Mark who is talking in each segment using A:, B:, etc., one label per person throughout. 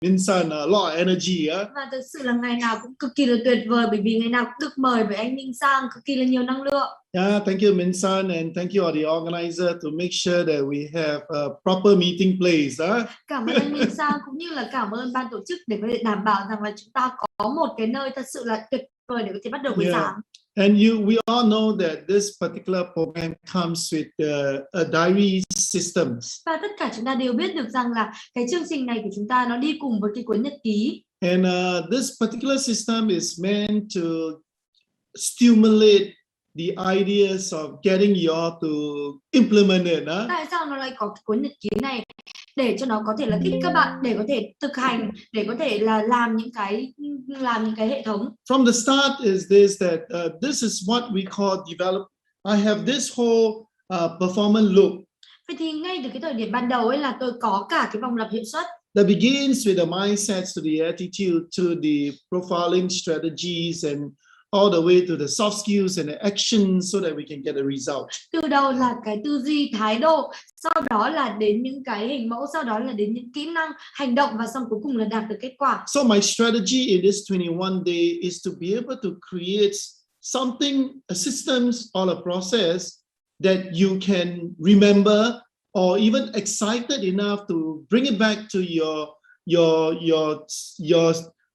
A: Minsan, a lot of energy.
B: Và thực sự là ngày nào cũng cực kỳ là tuyệt vời, bởi vì ngày nào cũng được mời bởi anh Minh Sang cực kỳ là nhiều năng lượng.
A: Yeah, thank you, Minsan, and thank you all the organizer to make sure that we have a proper meeting place.
B: Cảm ơn anh Minh Sang cũng như là cảm ơn ban tổ chức để có thể đảm bảo rằng là chúng ta có một cái nơi thật sự là tuyệt vời để có thể bắt đầu buổi sáng.
A: And we all know that this particular program comes with a diary system.
B: Và tất cả chúng ta đều biết được rằng là cái chương trình này của chúng ta nó đi cùng với cái cuốn nhật ký.
A: And this particular system is meant to stimulate the ideas of getting you all to implement it.
B: Tại sao nó lại có cái cuốn nhật ký này? Để cho nó có thể là kích các bạn để có thể thực hành, để có thể là làm những cái hệ thống.
A: From the start is this that this is what we call develop. I have this whole performance loop.
B: Vậy thì ngay từ cái thời điểm ban đầu ấy là tôi có cả cái vòng lặp hiệu suất.
A: That begins with the mindset to the attitude to the profiling strategies and all the way to the soft skills and the actions so that we can get a result.
B: Từ đầu là cái tư duy, thái độ, sau đó là đến những cái hình mẫu, sau đó là đến những kỹ năng, hành động và xong cuối cùng là đạt được kết quả.
A: So my strategy in this 21 day is to be able to create something, a systems or a process that you can remember or even excited enough to bring it back to your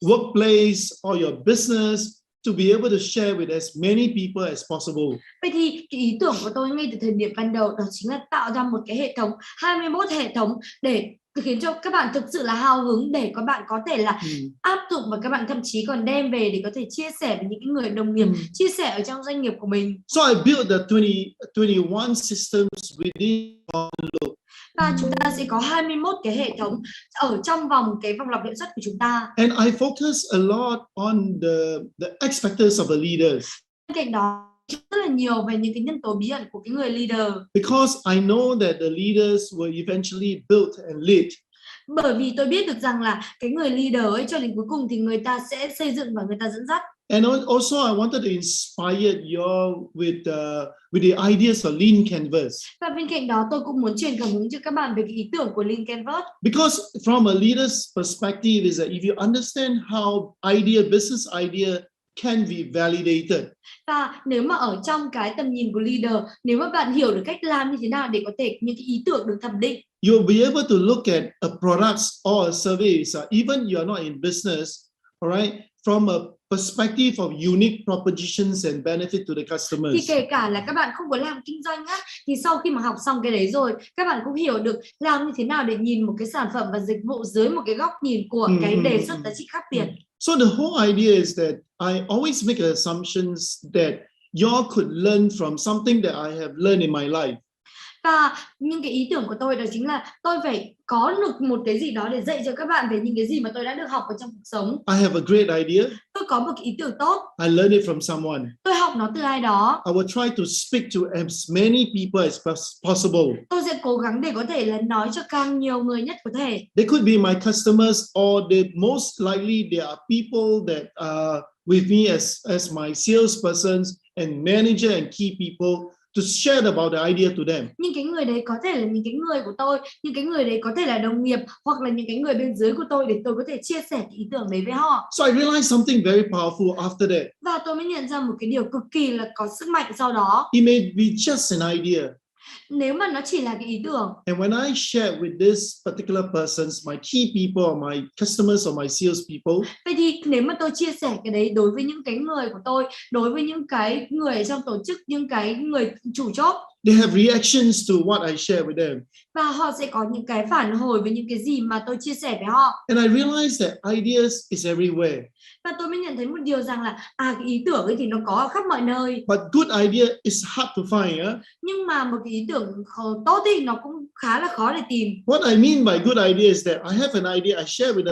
A: workplace or your business to be able to share with as many people as possible.
B: Vậy thì cái ý tưởng của tôi ngay từ thời điểm ban đầu đó chính là tạo ra một cái hệ thống 21 hệ thống để khiến cho các bạn thực sự là hào hứng để các bạn có thể là áp dụng và các bạn thậm chí còn đem về để có thể chia sẻ với những người đồng nghiệp, chia sẻ ở trong doanh nghiệp của mình.
A: So I built the 21 systems within one loop.
B: Và chúng ta sẽ có 21 cái hệ thống ở trong vòng lặp hiệu suất của chúng ta.
A: And I focus a lot on the X factors of the leaders.
B: Bên cạnh đó rất là nhiều về những cái nhân tố bí ẩn của cái người leader.
A: Because I know that the leaders will eventually build and lead.
B: Bởi vì tôi biết được rằng là cái người leader ấy cho đến cuối cùng thì người ta sẽ xây dựng và người ta dẫn dắt.
A: And also I wanted to inspire you with the ideas of lean canvas.
B: Và bên cạnh đó tôi cũng muốn truyền cảm hứng cho các bạn về cái ý tưởng của lean canvas.
A: Because from a leader's perspective is that if you understand how business idea can be validated.
B: Và nếu mà ở trong cái tầm nhìn của leader, nếu mà bạn hiểu được cách làm như thế nào để có thể những cái ý tưởng được thẩm định,
A: you'll be able to look at a product or a service, even you are not in business, all right, from a perspective of unique propositions and benefit to the customers.
B: Thì kể cả là các bạn không có làm kinh doanh á, thì sau khi mà học xong cái đấy rồi, các bạn cũng hiểu được làm như thế nào để nhìn một cái sản phẩm và dịch vụ dưới một cái góc nhìn của cái đề xuất giá trị khác biệt.
A: So the whole idea is that I always make assumptions that you could learn from something that I have learned in my life.
B: Và những cái ý tưởng của tôi đó chính là tôi phải có được một cái gì đó để dạy cho các bạn về những cái gì mà tôi đã được học ở trong cuộc sống.
A: I have a great idea.
B: Tôi có một cái ý tưởng tốt.
A: I learned it from someone.
B: Tôi học nó từ ai đó.
A: I will try to speak to as many people as possible.
B: Tôi sẽ cố gắng để có thể là nói cho càng nhiều người nhất có thể.
A: They could be my customers or most likely they are people that are with me as my salespersons and manager and key people. To share about the idea to them.
B: Những cái người đấy có thể là những cái người của tôi, những cái người đấy có thể là đồng nghiệp hoặc là những cái người bên dưới của tôi để tôi có thể chia sẻ cái ý tưởng đấy với họ.
A: So I realized something very powerful after that.
B: Và tôi mới nhận ra một cái điều cực kỳ là có sức mạnh sau đó.
A: It may be just an idea.
B: Nếu mà nó chỉ là cái ý tưởng.
A: And when I share with this particular persons, my key people, or my customers, or my sales people.
B: Vậy thì nếu mà tôi chia sẻ cái đấy đối với những cái người của tôi, đối với những cái người trong tổ chức, những cái người chủ chốt.
A: They have reactions to what I share with them.
B: Và họ sẽ có những cái phản hồi với những cái gì mà tôi chia sẻ với họ.
A: And I realized that ideas is everywhere.
B: Và tôi mới nhận thấy một điều rằng là cái ý tưởng ấy thì nó có ở khắp mọi nơi.
A: But good idea is hard to find.
B: Nhưng mà một cái ý tưởng tốt thì nó cũng khá là khó để tìm.
A: What I mean by good idea is that I have an idea, I share with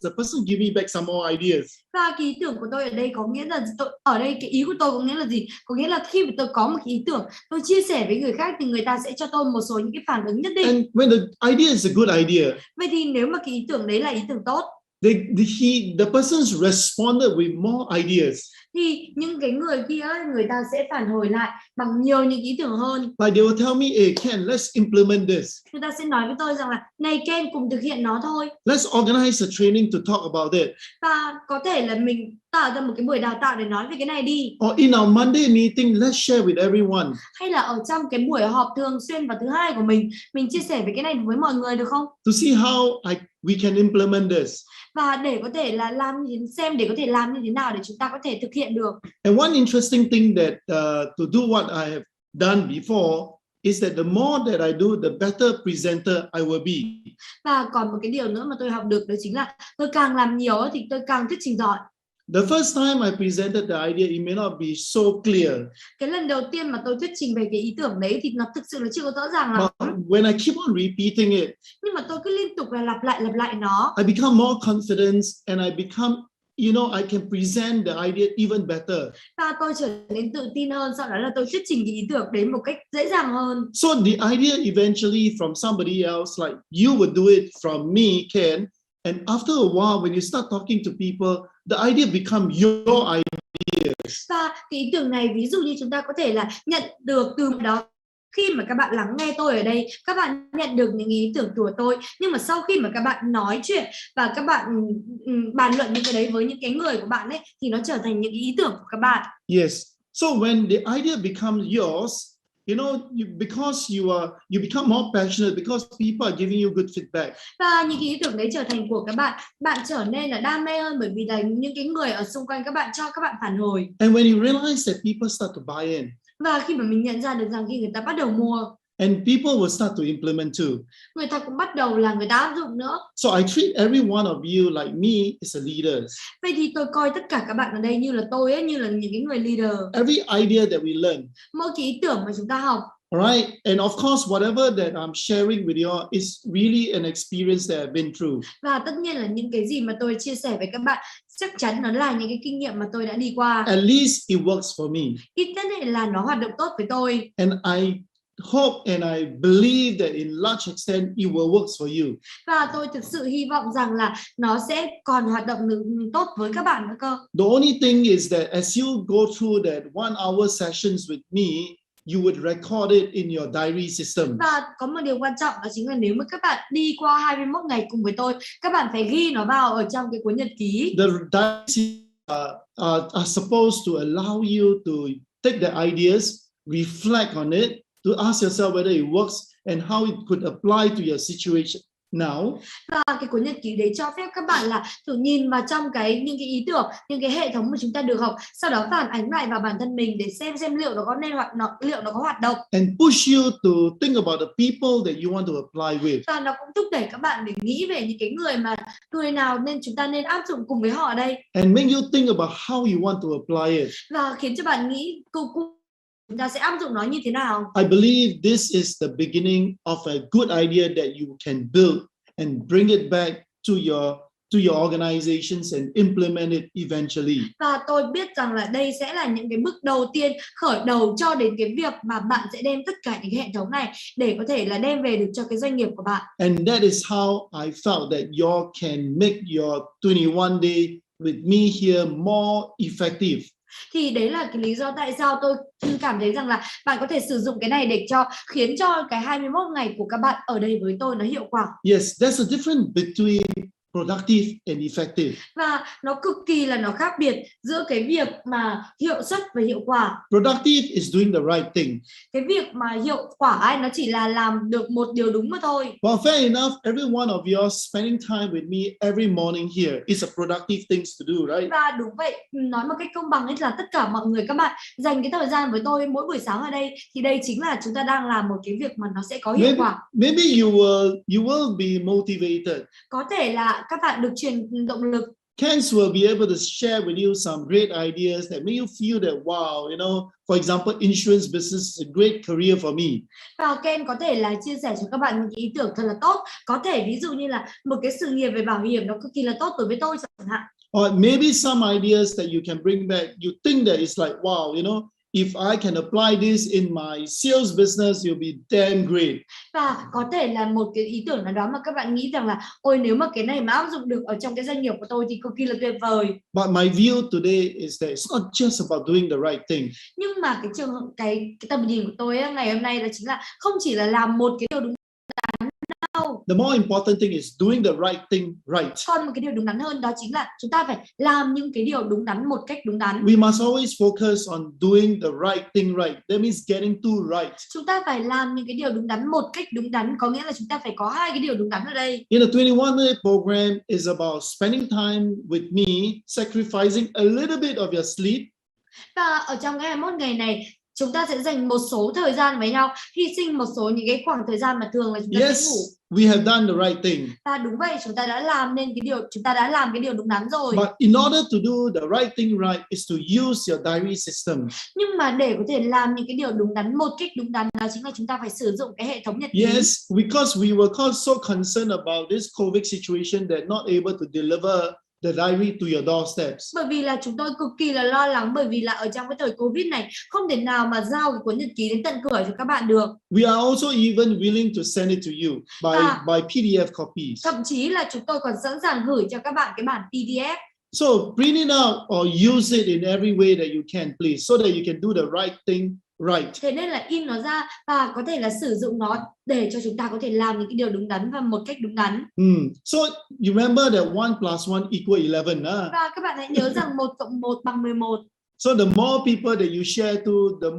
A: the person give me back some more ideas.
B: Và cái ý tưởng của tôi ở đây có nghĩa là ở đây cái ý của tôi có nghĩa là gì? Có nghĩa là khi mà tôi có một cái ý tưởng, tôi chia sẻ với người khác thì người ta sẽ cho tôi một số những cái phản ứng nhất định.
A: And when the idea is a good idea,
B: vậy thì nếu mà cái ý tưởng đấy là ý tưởng tốt,
A: the person's responded with more ideas.
B: Thì những cái người kia ấy, người ta sẽ phản hồi lại bằng nhiều những ý tưởng hơn.
A: Like they will tell me, hey Ken, let's implement this.
B: Người ta sẽ nói với tôi rằng là này Ken, cùng thực hiện nó thôi.
A: Let's organize a training to talk about it.
B: Và có thể là mình tạo ra một cái buổi đào tạo để nói về cái này đi.
A: Or in our Monday meeting, let's share with everyone.
B: Hay là ở trong cái buổi họp thường xuyên vào thứ hai của mình chia sẻ về cái này với mọi người được không?
A: To see how we can implement this.
B: Và để có thể là xem để có thể làm như thế nào để chúng ta có thể thực hiện được.
A: And one interesting thing that to do what I have done before is that the more that I do, the better presenter I will be.
B: Và còn một cái điều nữa mà tôi học được đó chính là tôi càng làm nhiều thì tôi càng thuyết trình giỏi.
A: The first time I presented the idea, it may not be so clear.
B: Cái lần đầu tiên mà tôi thuyết trình về cái ý tưởng đấy thì nó thực sự là chưa có rõ ràng lắm.
A: But when I keep on repeating it,
B: Nhưng mà tôi cứ liên tục là lặp lại nó.
A: I become more confident and I become, I can present the idea even better.
B: Và tôi trở nên tự tin hơn, sau đó là tôi thuyết trình cái ý tưởng đến một cách dễ dàng hơn.
A: So the idea eventually from somebody else, like you would do it from me, Ken, and after a while when you start talking to people, the idea become your ideas.
B: Và cái ý tưởng này ví dụ như chúng ta có thể là nhận được từ đó. Khi mà các bạn lắng nghe tôi ở đây, các bạn nhận được những ý tưởng của tôi. Nhưng mà sau khi mà các bạn nói chuyện và các bạn bàn luận những cái đấy với những cái người của bạn ấy, thì nó trở thành những ý tưởng của các bạn.
A: Yes. So when the idea becomes yours, because you become more passionate, because people are giving you good feedback.
B: Và những cái ý tưởng đấy trở thành của các bạn, bạn trở nên là đam mê hơn bởi vì là những cái người ở xung quanh các bạn cho các bạn phản hồi.
A: And when you realize that people start to buy in.
B: Và khi mà mình nhận ra được rằng khi người ta bắt đầu mua,
A: and people will start to implement too.
B: Người ta cũng bắt đầu là người ta áp dụng nữa.
A: So I treat every one of you like me as a leader.
B: Vậy thì tôi coi tất cả các bạn ở đây như là tôi ấy, như là những cái người leader.
A: Every idea that we learn.
B: Mỗi cái ý tưởng mà chúng ta học.
A: Alright, and of course, whatever that I'm sharing with you is really an experience that I've been through.
B: Và tất nhiên là những cái gì mà tôi chia sẻ với các bạn chắc chắn nó là những cái kinh nghiệm mà tôi đã đi qua.
A: At least it works for me.
B: Ít nhất là nó hoạt động tốt với tôi.
A: And I hope and I believe that in large extent it will work for you.
B: Và tôi thực sự hy vọng rằng là nó sẽ còn hoạt động tốt với các bạn nữa cơ.
A: The only thing is that as you go through that 1 hour sessions with me, you would record it in your diary system.
B: Và có một điều quan trọng đó chính là nếu mà các bạn đi qua 21 ngày cùng với tôi, các bạn phải ghi nó vào ở trong cái cuốn nhật ký.
A: The diary are supposed to allow you to take the ideas, reflect on it, to ask yourself whether it works and how it could apply to your situation now.
B: Và cái cuốn nhật ký đấy cho phép các bạn là thử nhìn vào trong những cái ý tưởng, những cái hệ thống mà chúng ta được học, sau đó phản ánh lại vào bản thân mình để xem liệu nó có nên liệu nó có hoạt động.
A: And push you to think about the people that you want to apply with.
B: Và nó cũng thúc đẩy các bạn để nghĩ về những cái người nào nên chúng ta nên áp dụng cùng với họ ở đây.
A: And make you think about how you want to apply it.
B: Và khiến cho bạn nghĩ chúng ta sẽ áp dụng nó như thế nào.
A: I believe this is the beginning of a good idea that you can build and bring it back to your organizations and implement it eventually.
B: Và tôi biết rằng là đây sẽ là những cái bước đầu tiên khởi đầu cho đến cái việc mà bạn sẽ đem tất cả những hệ thống này để có thể là đem về được cho cái doanh nghiệp của bạn.
A: And that is how I felt that you can make your 21 day with me here more effective.
B: Thì đấy là cái lý do tại sao tôi cảm thấy rằng là bạn có thể sử dụng cái này để khiến cho cái 21 ngày của các bạn ở đây với tôi nó hiệu quả.
A: Yes, there's a difference between productive and effective.
B: Và nó cực kỳ là nó khác biệt giữa cái việc mà hiệu suất và hiệu quả.
A: Productive is doing the right thing.
B: Cái việc mà hiệu quả ấy nó chỉ là làm được một điều đúng mà thôi.
A: Well, fair enough, every one of you spending time with me every morning here is a productive thing to do, right?
B: Và đúng vậy, nói một cách công bằng ấy là tất cả mọi người các bạn dành cái thời gian với tôi mỗi buổi sáng ở đây thì đây chính là chúng ta đang làm một cái việc mà nó sẽ có hiệu quả.
A: Maybe you will be motivated.
B: Có thể là các bạn được truyền động lực.
A: Ken will be able to share with you some great ideas that make you feel that wow, for example, insurance business is a great career for me.
B: Và Ken có thể là chia sẻ cho các bạn những ý tưởng thật là tốt. Có thể ví dụ như là một cái sự nghiệp về bảo hiểm nó cực kỳ là tốt đối với tôi chẳng hạn.
A: Or maybe some ideas that you can bring back, you think that it's like wow, if I can apply this in my sales business, it'll be damn great.
B: Và có thể là một cái ý tưởng nào đó mà các bạn nghĩ rằng là ôi nếu mà cái này mà áp dụng được ở trong cái doanh nghiệp của tôi thì cực kỳ là tuyệt vời.
A: But my view today is that it's not just about doing the right thing.
B: Nhưng mà cái tầm nhìn của tôi ấy, ngày hôm nay là chính là không chỉ là làm một cái điều đúng đắn đâu.
A: The more important thing is doing the right thing right.
B: Còn một cái điều đúng đắn hơn đó chính là chúng ta phải làm những cái điều đúng đắn một cách đúng đắn.
A: We must always focus on doing the right thing right. That means getting two right.
B: Chúng ta phải làm những cái điều đúng đắn một cách đúng đắn, có nghĩa là chúng ta phải có hai cái điều đúng đắn ở đây.
A: In a 21-day program is about spending time with me, sacrificing a little bit of your sleep.
B: Và ở trong cái 21 ngày này chúng ta sẽ dành một số thời gian với nhau, hy sinh một số những cái khoảng thời gian mà thường là chúng ta sẽ ngủ.
A: We have done the right thing.
B: Và đúng vậy, chúng ta đã làm cái điều đúng đắn rồi.
A: But in order to do the right thing right is to use your diary system.
B: Nhưng mà để có thể làm những cái điều đúng đắn một cách đúng đắn đó chính là chúng ta phải sử dụng cái hệ thống nhật ký.
A: Yes, because we were so concerned about this COVID situation that not able to deliver the diary to your doorsteps.
B: Bởi vì là chúng tôi cực kỳ là lo lắng, bởi vì là ở trong cái thời Covid này không thể nào mà giao cái cuốn nhật ký đến tận cửa cho các bạn được.
A: We are also even willing to send it to you by PDF copies.
B: Thậm chí là chúng tôi còn sẵn sàng gửi cho các bạn cái bản PDF.
A: So print it out or use it in every way that you can, please, so that you can do the right thing right.
B: Thế nên là in nó ra và có thể là sử dụng nó để cho chúng ta có thể làm những cái điều đúng đắn và một cách đúng đắn.
A: So you remember that 1 + 1 = 11.
B: Và các bạn hãy nhớ rằng 1 + 1 = 11.
A: So the more people that you share to, the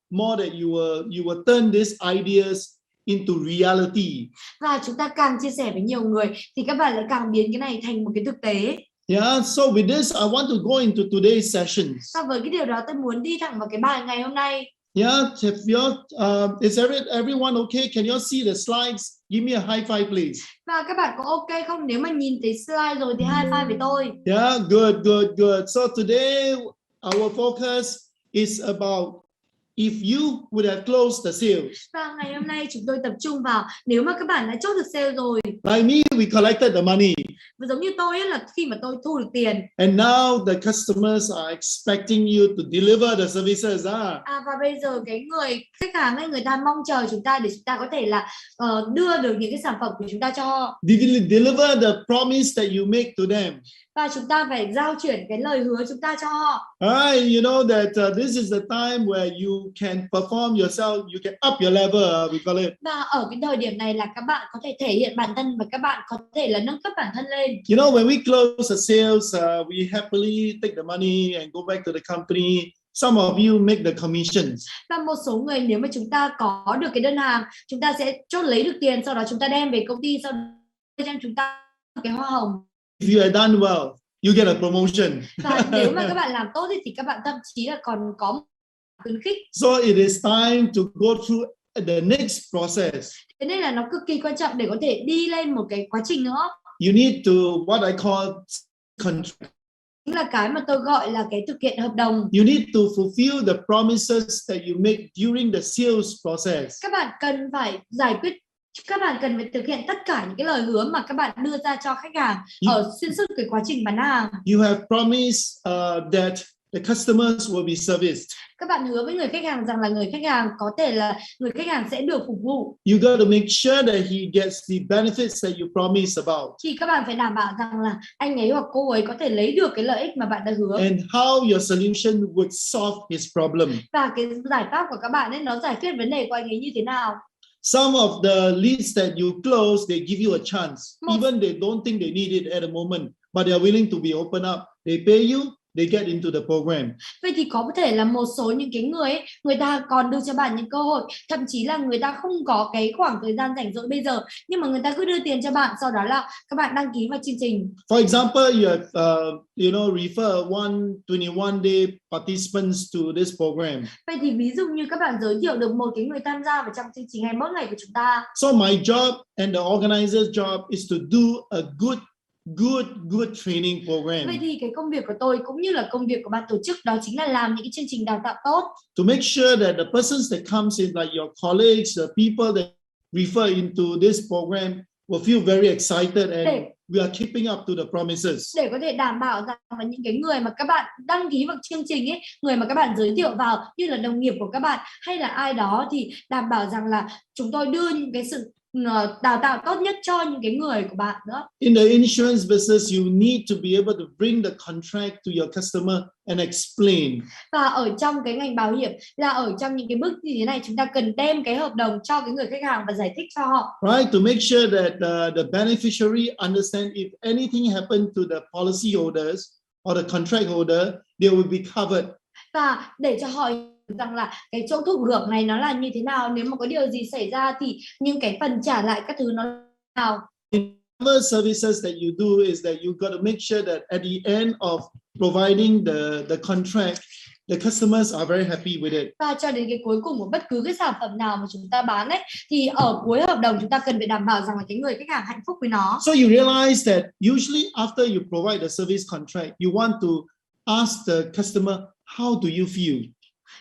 A: more that you will turn these ideas into reality.
B: Và chúng ta càng chia sẻ với nhiều người thì các bạn lại càng biến cái này thành một cái thực tế.
A: Yeah, so with this, I want to go into today's sessions.
B: Và với cái điều đó tôi muốn đi thẳng vào cái bài ngày hôm nay.
A: Yeah, is everyone okay? Can you see the slides? Give me a high five, please.
B: Và các bạn có ok không? Nếu mà nhìn thấy slide rồi thì high five với tôi.
A: Yeah, good. So today, our focus is about if you would have closed the sales.
B: Và ngày hôm nay chúng tôi tập trung vào nếu mà các bạn đã chốt được sale rồi.
A: Like me, we collected the money.
B: Và giống như tôi ấy, là khi mà tôi thu được tiền.
A: And now the customers are expecting you to deliver the services.
B: Và bây giờ cái người khách hàng ấy, người ta mong chờ chúng ta để chúng ta có thể là đưa được những cái sản phẩm của chúng ta cho họ.
A: Deliver the promise that you make to them.
B: Và chúng ta phải giao chuyển cái lời hứa chúng ta cho họ.
A: You know that this is the time where you can perform yourself, you can up your level, we call it.
B: Và ở cái thời điểm này là các bạn có thể thể hiện bản thân và các bạn có thể là nâng cấp bản thân lên.
A: You know, when we close the sales, we happily take the money and go back to the company. Some of you make the commissions.
B: Và một số người nếu mà chúng ta có được cái đơn hàng, chúng ta sẽ chốt lấy được tiền, sau đó chúng ta đem về công ty, sau đó cho chúng ta cái hoa hồng.
A: If you have done well, you get a promotion.
B: Và nếu mà các bạn làm tốt thì các bạn thậm chí là còn có một khuyến khích.
A: So it is time to go through the next process.
B: Thế nên là nó cực kỳ quan trọng để có thể đi lên một cái quá trình nữa.
A: You need to what I call contract.
B: Chính là cái mà tôi gọi là cái thực hiện hợp đồng.
A: You need to fulfill the promises that you make during the sales process.
B: Các bạn cần phải thực hiện tất cả những cái lời hứa mà các bạn đưa ra cho khách hàng ở xuyên suốt cái quá trình bán hàng.
A: You have promised that the customers will be serviced.
B: Các bạn hứa với người khách hàng rằng là người khách hàng sẽ được phục vụ.
A: You got to make sure that he gets the benefits that you promised about.
B: Thì các bạn phải đảm bảo rằng là anh ấy hoặc cô ấy có thể lấy được cái lợi ích mà bạn đã hứa.
A: And how your solution would solve his problem.
B: Và cái giải pháp của các bạn ấy nó giải quyết vấn đề của anh ấy như thế nào.
A: Some of the leads that you close, they give you a chance. Even they don't think they need it at the moment, but they are willing to be open up. They pay you, they get into the program.
B: Vậy thì có thể là một số những cái người ấy, người ta còn đưa cho bạn những cơ hội, thậm chí là người ta không có cái khoảng thời gian rảnh rỗi bây giờ, nhưng mà người ta cứ đưa tiền cho bạn, sau đó là các bạn đăng ký vào chương trình.
A: For example, you have refer 21-day participants to this program.
B: Vậy thì ví dụ như các bạn giới thiệu được một cái người tham gia vào trong chương trình 21 ngày của chúng ta.
A: So my job and the organizer's job is to do a good training program.
B: Vậy thì cái công việc của tôi cũng như là công việc của ban tổ chức đó chính là làm những cái chương trình đào tạo tốt.
A: To make sure that the persons that comes in, like your colleagues, the people that refer into this program, will feel very excited and we are keeping up to the promises.
B: Để có thể đảm bảo rằng là những cái người mà các bạn đăng ký vào chương trình ấy, người mà các bạn giới thiệu vào như là đồng nghiệp của các bạn hay là ai đó thì đảm bảo rằng là chúng tôi đưa những cái sự đào tạo tốt nhất cho những cái người của bạn nữa.
A: In the insurance business, you need to be able to bring the contract to your customer and explain.
B: Và ở trong cái ngành bảo hiểm là ở trong những cái bước như thế này chúng ta cần đem cái hợp đồng cho cái người khách hàng và giải thích cho họ.
A: Right, to make sure that the beneficiary understand if anything happened to the policy holders or the contract holder, they will be covered.
B: Và để cho họ rằng là cái chỗ thụ hưởng này nó là như thế nào, nếu mà có điều gì xảy ra thì những cái phần trả lại các thứ nó nào.
A: Other services that you do is that you got to make sure that at the end of providing the contract, the customers are very happy with it.
B: Và cho đến cái cuối cùng của bất cứ cái sản phẩm nào mà chúng ta bán ấy, thì ở cuối hợp đồng chúng ta cần phải đảm bảo rằng là cái người khách hàng hạnh phúc với nó.
A: So you realize that usually after you provide the service contract, you want to ask the customer, how do you feel?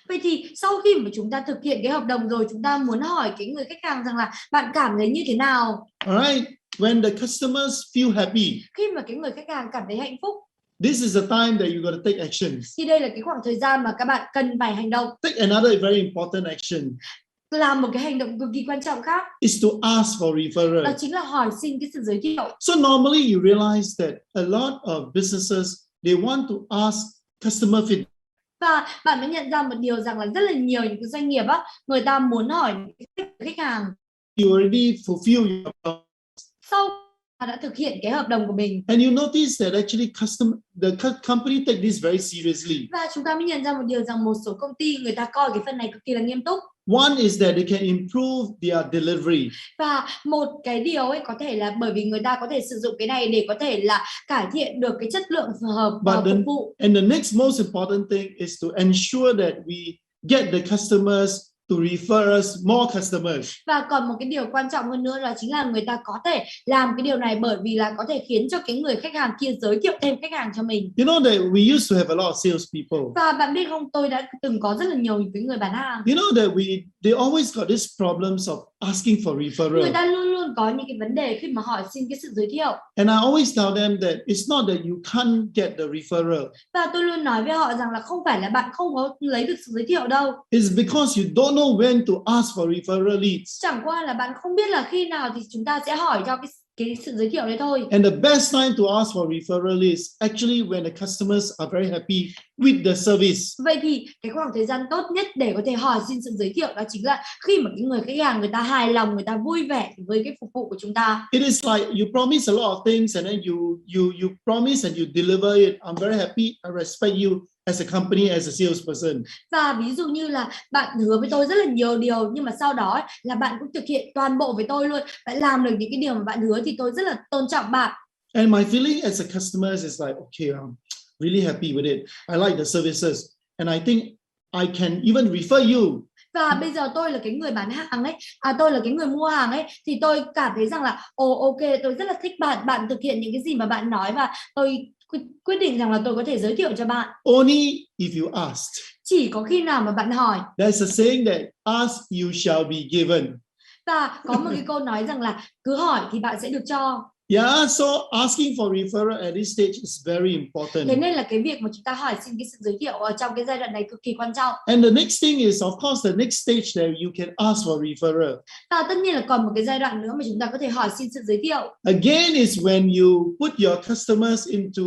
B: Vậy thì sau khi mà chúng ta thực hiện cái hợp đồng rồi, chúng ta muốn hỏi cái người khách hàng rằng là bạn cảm thấy như thế nào?
A: Alright, when the customers feel happy,
B: Khi mà cái người khách hàng cảm thấy hạnh phúc,
A: this is the time that you got to take actions.
B: thì đây là cái khoảng thời gian mà các bạn cần phải hành động.
A: Take another very important action.
B: Làm một cái hành động cực kỳ quan trọng khác,
A: Is to ask for referral.
B: đó chính là hỏi xin cái sự giới thiệu.
A: So normally you realize that a lot of businesses, they want to ask customer feedback.
B: Và bạn mới nhận ra một điều rằng là rất là nhiều những cái doanh nghiệp á, người ta muốn hỏi khách hàng
A: You already fulfill your
B: sau đã thực hiện cái hợp đồng của mình.
A: and you notice that actually the company take this very seriously.
B: Và chúng ta mới nhận ra một điều rằng một số công ty người ta coi cái phần này cực kỳ là nghiêm túc.
A: One is that they can improve their delivery.
B: Và một cái điều ấy có thể là bởi vì người ta có thể sử dụng cái này để có thể là cải thiện được cái chất lượng phù hợp và phục vụ.
A: And the next most important thing is to ensure that we get the customers to refer us more customers.
B: Và còn một cái điều quan trọng hơn nữa là chính là người ta có thể làm cái điều này bởi vì là có thể khiến cho cái người khách hàng kia giới thiệu thêm khách hàng cho mình.
A: You know that we used to have a lot of sales people.
B: Và bạn biết không, tôi đã từng có rất là nhiều những cái người bán hàng.
A: You know that they always got these problems of asking for
B: Người
A: referral.
B: ta luôn luôn có những cái vấn đề khi mà hỏi xin cái sự giới thiệu.
A: And I always tell them that it's not that you can't get the referral.
B: Và tôi luôn nói với họ rằng là không phải là bạn không có lấy được sự giới thiệu đâu.
A: It's because you don't know when to ask for referral leads.
B: Chẳng qua là bạn không biết là khi nào thì chúng ta sẽ hỏi cho cái sự giới thiệu đấy thôi.
A: And the best time to ask for referral is actually when the customers are very happy with the service.
B: Vậy thì cái khoảng thời gian tốt nhất để có thể hỏi xin sự giới thiệu đó chính là khi mà cái người khách hàng người ta hài lòng, người ta vui vẻ với cái phục vụ của chúng ta.
A: It is like you promise a lot of things and then you promise and you deliver it. I'm very happy. I respect you as a company, as a salesperson.
B: Và ví dụ như là bạn hứa với tôi rất là nhiều điều nhưng mà sau đó là bạn cũng thực hiện toàn bộ với tôi luôn. Bạn làm được những cái điều mà bạn hứa thì tôi rất là tôn trọng bạn.
A: And my feeling as a customer is like, okay, I'm really happy with it. I like the services and I think I can even refer you.
B: Và bây giờ tôi là cái người bán hàng ấy, tôi là cái người mua hàng ấy, thì tôi cảm thấy rằng là ok, tôi rất là thích bạn thực hiện những cái gì mà bạn nói và tôi quyết định rằng là tôi có thể giới thiệu cho bạn.
A: Only if you asked.
B: Chỉ có khi nào mà bạn hỏi.
A: There's a saying that ask you shall be given.
B: Và có một cái câu nói rằng là cứ hỏi thì bạn sẽ được cho.
A: Yeah, so asking for referral at this stage is very important.
B: Thế nên là cái việc mà chúng ta hỏi xin cái sự giới thiệu ở trong cái giai đoạn này cực kỳ quan trọng.
A: And the next thing is, of course, the next stage that you can ask for referral.
B: Và tất nhiên là còn một cái giai đoạn nữa mà chúng ta có thể hỏi xin sự giới thiệu.
A: Again, is when you put your customers into,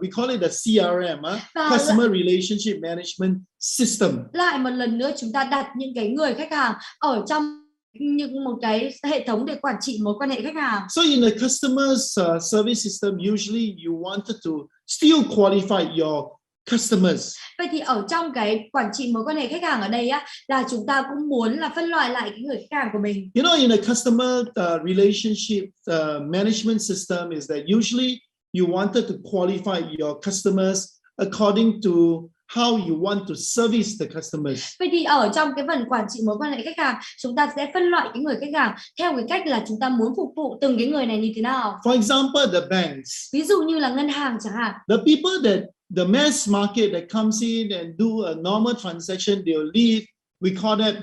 A: we call it the CRM, Customer Relationship Management System.
B: Lại một lần nữa chúng ta đặt những cái người khách hàng ở trong những một cái hệ thống để quản trị mối quan hệ khách hàng.
A: So in the customer's service system, usually you wanted to still qualify your customers.
B: Vậy thì ở trong cái quản trị mối quan hệ khách hàng ở đây á, là chúng ta cũng muốn là phân loại lại cái người khách hàng của mình.
A: You know, in a customer relationship management system is that usually you wanted to qualify your customers according to how you want to service the customers.
B: Vậy thì ở trong cái phần quản trị mối quan hệ khách hàng, chúng ta sẽ phân loại cái người khách hàng theo cái cách là chúng ta muốn phục vụ từng cái người này như thế nào.
A: For example, the banks.
B: Ví dụ như là ngân hàng chẳng hạn.
A: The people that the mass market that comes in and do a normal transaction, they'll leave. We call that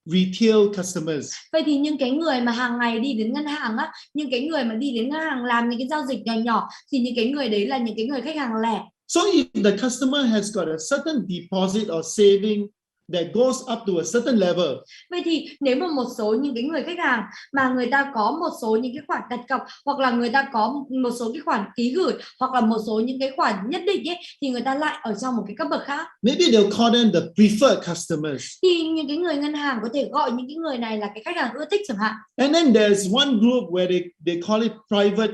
A: retail customers.
B: Vậy thì những cái người mà hàng ngày đi đến ngân hàng á, những cái người mà đi đến ngân hàng làm những cái giao dịch nhỏ nhỏ thì những cái người đấy là những cái người khách hàng lẻ.
A: So if the customer has got a certain deposit or saving that goes up to a certain level,
B: Vậy thì nếu mà một số những cái người khách hàng mà người ta có một số những cái khoản đặt cọc, hoặc là người ta có một số cái khoản ký gửi, hoặc là một số những cái khoản nhất định ấy, thì người ta lại ở trong một cái cấp bậc khác.
A: maybe they'll call them the preferred customers.
B: Thì những cái người ngân hàng có thể gọi những cái người này là cái khách hàng ưa thích chẳng hạn.
A: And then there's one group where they call it private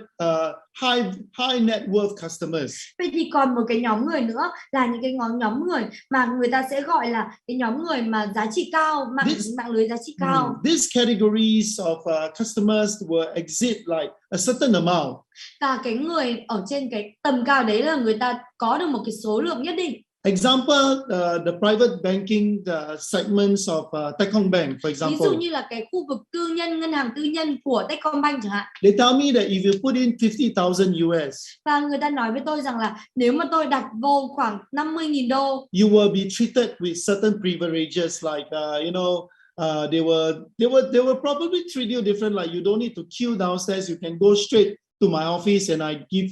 A: high net worth customers.
B: Vậy thì còn một cái nhóm người nữa là những cái nhóm người mà người ta sẽ gọi là cái nhóm người mà giá trị cao, mạng lưới giá trị cao.
A: These categories of customers will exceed like a certain amount.
B: Và cái người ở trên cái tầm cao đấy là người ta có được một cái số lượng nhất định.
A: Example, the private banking segments of Techcombank, for example.
B: Ví dụ như là cái khu vực tư nhân, ngân hàng tư nhân của Techcombank chẳng hạn.
A: They tell me that if you put in 50,000 US,
B: và người ta nói với tôi rằng là nếu mà tôi đặt vô khoảng 50.000 đô,
A: you will be treated with certain privileges like they will probably treat you different, like you don't need to queue downstairs, you can go straight to my office and I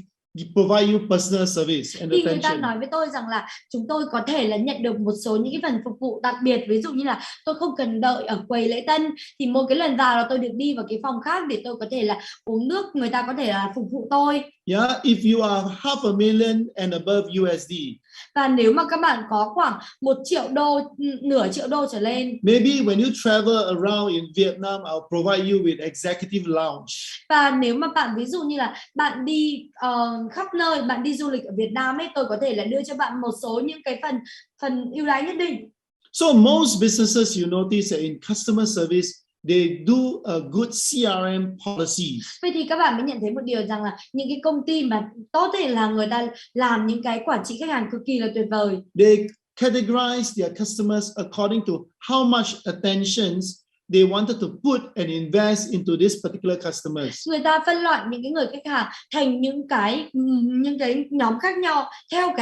A: provide you personal service and
B: thì người ta
A: attention.
B: nói với tôi rằng là chúng tôi có thể là nhận được một số những cái phần phục vụ đặc biệt, ví dụ như là tôi không cần đợi ở quầy lễ tân, thì một cái lần vào là tôi được đi vào cái phòng khác để tôi có thể là uống nước, người ta có thể là phục vụ tôi.
A: Yeah, if you are $500,000 and above USD,
B: và nếu mà các bạn có khoảng 1 triệu đô, nửa triệu đô trở lên,
A: maybe when you travel around in Vietnam, I'll provide you with executive lounge.
B: Và nếu mà bạn ví dụ như là bạn đi khắp nơi, bạn đi du lịch ở Việt Nam ấy, tôi có thể là đưa cho bạn một số những cái phần ưu đãi nhất định.
A: So most businesses, you notice that in customer service, they do a good CRM policies.
B: Vậy thì các bạn mới nhận thấy một điều rằng là những cái công ty mà tốt thì là người ta làm những cái quản trị khách hàng cực kỳ là tuyệt vời.
A: They categorize their customers according to how much attentions they wanted to put and invest into this particular customers.
B: Người ta phân loại những cái người khách hàng thành những cái nhóm khác nhau theo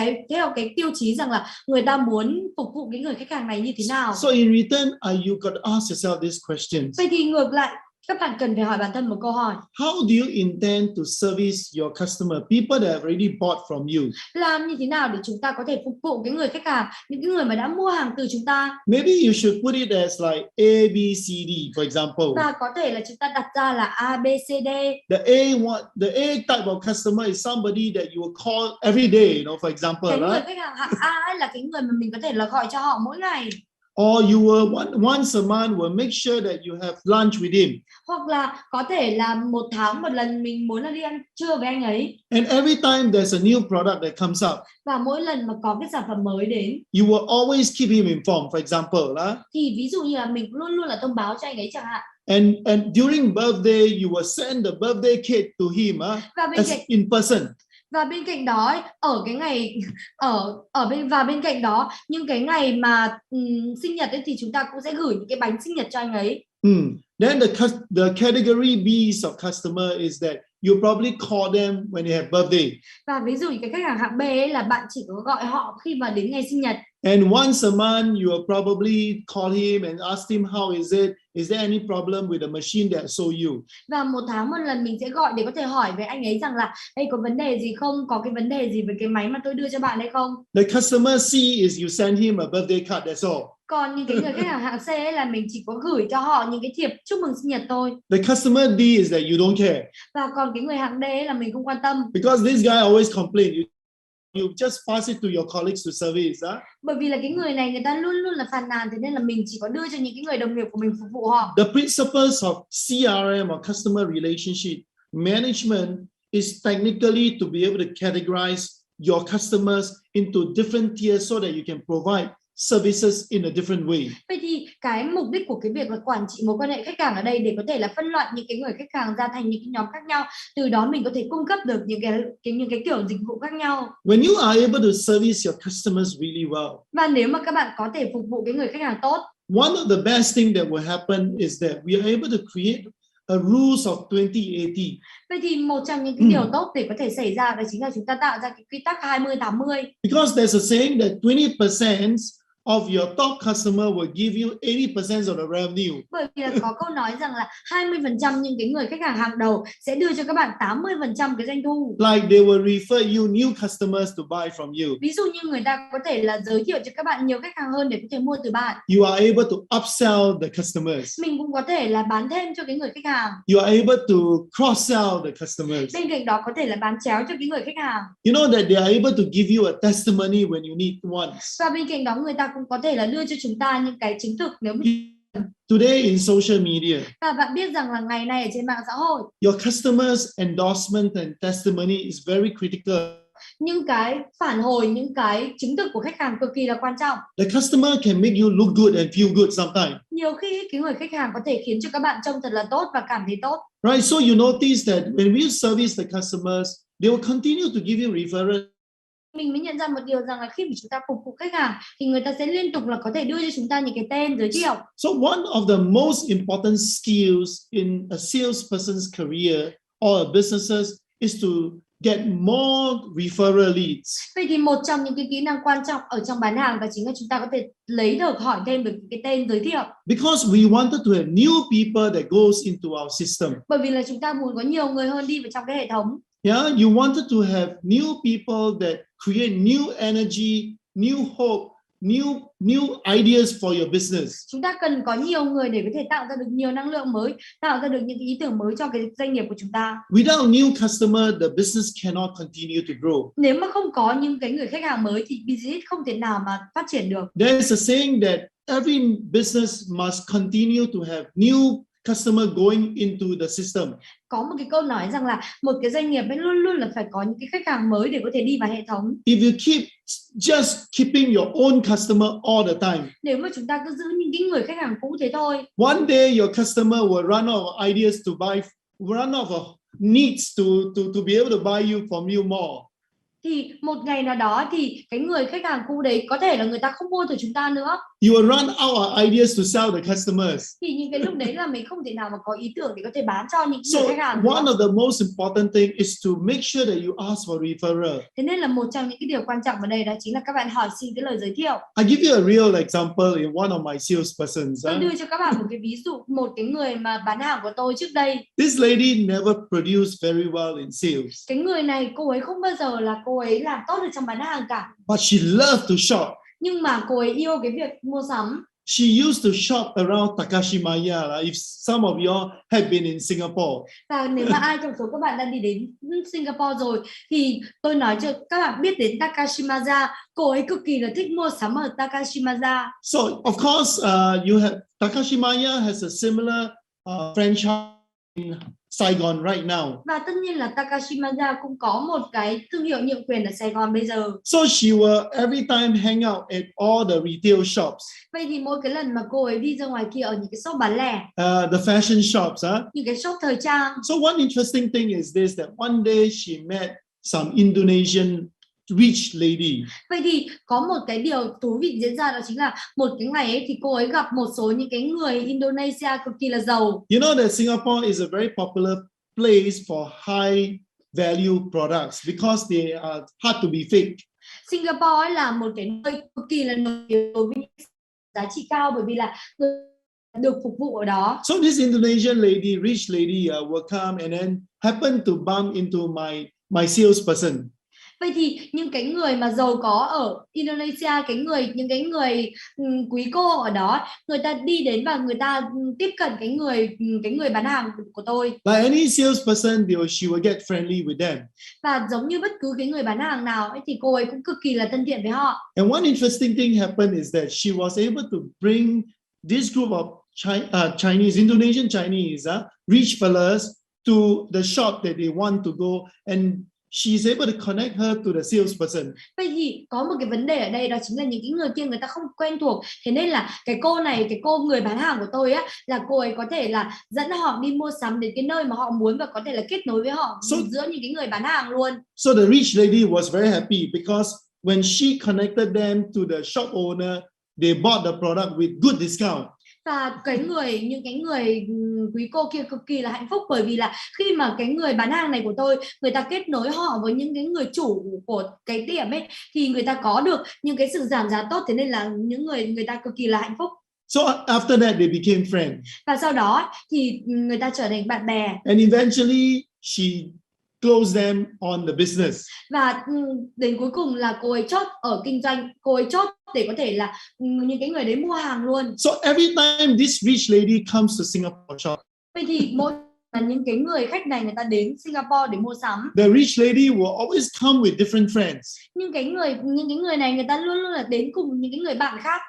B: cái tiêu chí rằng là người ta muốn phục vụ cái người khách hàng này như thế nào.
A: So in return, you got to ask yourself these questions.
B: Vậy thì ngược lại, các bạn cần phải hỏi bản thân một câu hỏi.
A: How do you intend to service your customer, people that have already bought from you?
B: Làm như thế nào để chúng ta có thể phục vụ cái người khách hàng, những cái người mà đã mua hàng từ chúng ta?
A: Maybe you should put it as like A, B, C, D, for example.
B: Và có thể là chúng ta đặt ra là A, B, C, D.
A: The A type of customer is somebody that you will call every day, for example.
B: Cái người khách hàng hạng A ấy là cái người mà mình có thể là gọi cho họ mỗi ngày.
A: Or you will once a month will make sure that you have lunch with him.
B: Hoặc là có thể là một tháng một lần mình muốn là đi ăn trưa với anh ấy.
A: And every time there's a new product that comes up,
B: và mỗi lần mà có cái sản phẩm mới đến,
A: you will always keep him informed. For example,
B: thì ví dụ như là mình luôn luôn là thông báo cho anh ấy chẳng hạn.
A: And during birthday, you will send the birthday cake to him as in person.
B: Và bên cạnh đó ở cái ngày bên cạnh đó những cái ngày mà sinh nhật ấy, thì chúng ta cũng sẽ gửi những cái bánh sinh nhật cho anh ấy.
A: Then the category B of customer is that you probably call them when they have birthday.
B: Và ví dụ cái khách hàng hạng B ấy là bạn chỉ có gọi họ khi mà đến ngày sinh nhật.
A: And once a month, you will probably call him and ask him how is it? Is there any problem with the machine that I sold you?
B: Và một tháng một lần mình sẽ gọi để có thể hỏi với anh ấy rằng là đây có vấn đề gì không? Có cái vấn đề gì với cái máy mà tôi đưa cho bạn hay không?
A: The customer C is you send him a birthday card, that's all.
B: Còn những cái người khách hàng hạng C ấy là mình chỉ có gửi cho họ những cái thiệp chúc mừng sinh nhật thôi.
A: The customer D is that you don't care.
B: Và còn cái người hạng D ấy là mình không quan tâm.
A: Because this guy always complain. You just pass it to your colleagues to service.
B: Bởi vì là cái người này người ta luôn luôn là phàn nàn, thế nên là mình chỉ có đưa cho những cái người đồng nghiệp của mình phục vụ họ.
A: The principles of CRM or customer relationship management is technically to be able to categorize your customers into different tiers so that you can provide services in a different way.
B: Vậy thì cái mục đích của cái việc là quản trị mối quan hệ khách hàng ở đây để có thể là phân loại những cái người khách hàng ra thành những cái nhóm khác nhau, từ đó mình có thể cung cấp được những cái kiểu dịch vụ khác nhau.
A: When you are able to service your customers really well,
B: và nếu mà các bạn có thể phục vụ cái người khách hàng tốt,
A: one of the best thing that will happen is that we are able to create a rules of 20-80.
B: Vậy thì một trong những cái điều tốt để có thể xảy ra đó chính là chúng ta tạo ra cái quy tắc 20-80.
A: Because there's a saying that 20% of your top customer will give you 80% of the revenue.
B: Bởi vì là có câu nói rằng là 20% những cái người khách hàng hàng đầu sẽ đưa cho các bạn 80% cái doanh thu.
A: Like they will refer you new customers to buy from you.
B: Ví dụ như người ta có thể là giới thiệu cho các bạn nhiều khách hàng hơn để có thể mua từ bạn.
A: You are able to upsell the customers.
B: Mình cũng có thể là bán thêm cho cái người khách hàng.
A: You are able to cross-sell the customers.
B: Bên cạnh đó có thể là bán chéo cho cái người khách hàng.
A: You know that they are able to give you a testimony when you need once.
B: Và bên cạnh đó người ta cũng có thể là đưa cho chúng ta những cái chứng thực nếu mình...
A: Today in social media,
B: Và bạn biết rằng là ngày nay ở trên mạng xã hội,
A: your customers' endorsement and testimony is very critical.
B: những cái phản hồi, những cái chứng thực của khách hàng cực kỳ là quan trọng.
A: The customer can make you look good and feel good sometimes.
B: Nhiều khi cái người khách hàng có thể khiến cho các bạn trông thật là tốt và cảm thấy tốt.
A: Right, so you notice that when we service the customers, they will continue to give you referral.
B: Mình mới nhận ra một điều rằng là khi mà chúng ta phục vụ khách hàng thì người ta sẽ liên tục là có thể đưa cho chúng ta những cái tên giới thiệu.
A: So one of the most important skills in a salesperson's career or a businesses is to get more referral leads.
B: Vậy thì một trong những cái kỹ năng quan trọng ở trong bán hàng đó chính là chúng ta có thể lấy được, hỏi thêm được cái tên giới thiệu.
A: Because we wanted to have new people that goes into our system.
B: Bởi vì là chúng ta muốn có nhiều người hơn đi vào trong cái hệ thống.
A: Yeah, you wanted to have new people that create new energy, new hope, new ideas for your business.
B: Chúng ta cần có nhiều người để có thể tạo ra được nhiều năng lượng mới, tạo ra được những ý tưởng mới cho cái doanh nghiệp của chúng ta.
A: Without new customer, the business cannot continue to grow.
B: Nếu mà không có những cái người khách hàng mới thì business không thể nào mà phát triển được.
A: There is a saying that every business must continue to have new customer going into the system.
B: Có một cái câu nói rằng là một cái doanh nghiệp ấy luôn luôn là phải có những cái khách hàng mới để có thể đi vào hệ thống.
A: If you keep just keeping your own customer all the time,
B: nếu mà chúng ta cứ giữ những cái người khách hàng cũ thế thôi,
A: one day your customer will run out of ideas to buy, run out of needs to be able to buy you from you more.
B: Thì một ngày nào đó thì cái người khách hàng cũ đấy có thể là người ta không mua từ chúng ta nữa.
A: You will run out of ideas to sell the customers.
B: Thì những cái lúc đấy là mình không thể nào mà có ý tưởng để có thể bán cho những
A: So
B: người khách hàng
A: one
B: nữa.
A: of the most important thing is to make sure that you ask for referral.
B: Thế nên là một trong những cái điều quan trọng ở đây đó chính là các bạn hỏi xin cái lời giới thiệu.
A: I give you a real example in one of my salespersons.
B: Tôi đưa cho các bạn một cái ví dụ, một cái người mà bán hàng của tôi trước đây.
A: This lady never produced very well in sales.
B: Cái người này cô ấy không bao giờ là cô ấy làm tốt được trong bán hàng cả.
A: But she loved to shop.
B: Nhưng mà cô ấy yêu cái việc mua sắm.
A: She used to shop around Takashimaya. If some of you have been in Singapore.
B: Và nếu mà ai trong số các bạn đã đi đến Singapore rồi thì tôi nói cho các bạn biết đến Takashimaya. Cô ấy cực kỳ là thích mua sắm ở Takashimaya.
A: So of course, you have Takashimaya has a similar franchise in Saigon right now.
B: Và tất nhiên là Takashimaya cũng có một cái thương hiệu nhượng quyền ở Sài Gòn bây giờ.
A: So she will every time hang out at all the retail shops.
B: Vậy thì mỗi cái lần mà cô ấy đi ra ngoài kia ở những cái shop bán lẻ,
A: The fashion shops,
B: những cái shop thời trang.
A: So one interesting thing is this, that one day she met some Indonesian rich lady.
B: Vậy thì có một cái điều thú vị diễn ra đó chính là một cái ngày ấy thì cô ấy gặp một số những cái người Indonesia cực kỳ là giàu.
A: You know that Singapore is a very popular place for high value products because they are hard to be fake.
B: Singapore ấy là một cái nơi cực kỳ là nổi tiếng đối với những giá trị cao bởi vì là được phục vụ ở đó.
A: So this Indonesian lady, rich lady, will come and then happen to bump into my salesperson.
B: Vậy thì những cái người mà giàu có ở Indonesia, những cái người quý cô ở đó, người ta đi đến và người ta tiếp cận cái người bán hàng của tôi.
A: Like any salesperson, she will get friendly with them.
B: Và giống như bất cứ cái người bán hàng nào ấy, thì cô ấy cũng cực kỳ là thân thiện với họ.
A: And one interesting thing happened is that she was able to bring this group of Indonesian Chinese, rich fellas to the shop that they want to go, and she's able to connect her to the salesperson.
B: Vậy thì có một cái vấn đề ở đây đó chính là những cái người kia người ta không quen thuộc. Thế nên là cái cô người bán hàng của tôi á, là cô ấy có thể là dẫn họ đi mua sắm đến cái nơi mà họ muốn và có thể là kết nối với họ giữa những cái người bán hàng luôn.
A: So the rich lady was very happy because when she connected them to the shop owner, they bought the product with good discount.
B: Và những cái người quý cô kia cực kỳ là hạnh phúc, bởi vì là khi mà cái người bán hàng này của tôi, người ta kết nối họ với những cái người chủ của cái tiệm ấy, thì người ta có được những cái sự giảm giá tốt, thế nên là những người ta cực kỳ là hạnh phúc.
A: So after that, they became friends.
B: Và sau đó thì người ta trở thành bạn bè.
A: And eventually, she closed them on the business.
B: Và đến cuối cùng là cô ấy chốt ở kinh doanh, cô ấy chốt để có thể là những cái người đấy mua hàng luôn.
A: So every time this rich lady comes to Singapore shop,
B: vậy thì mỗi là những cái người khách này người ta đến Singapore để mua sắm,
A: the rich lady will always come with different friends.
B: những cái người này người ta luôn luôn là đến cùng những cái người bạn khác.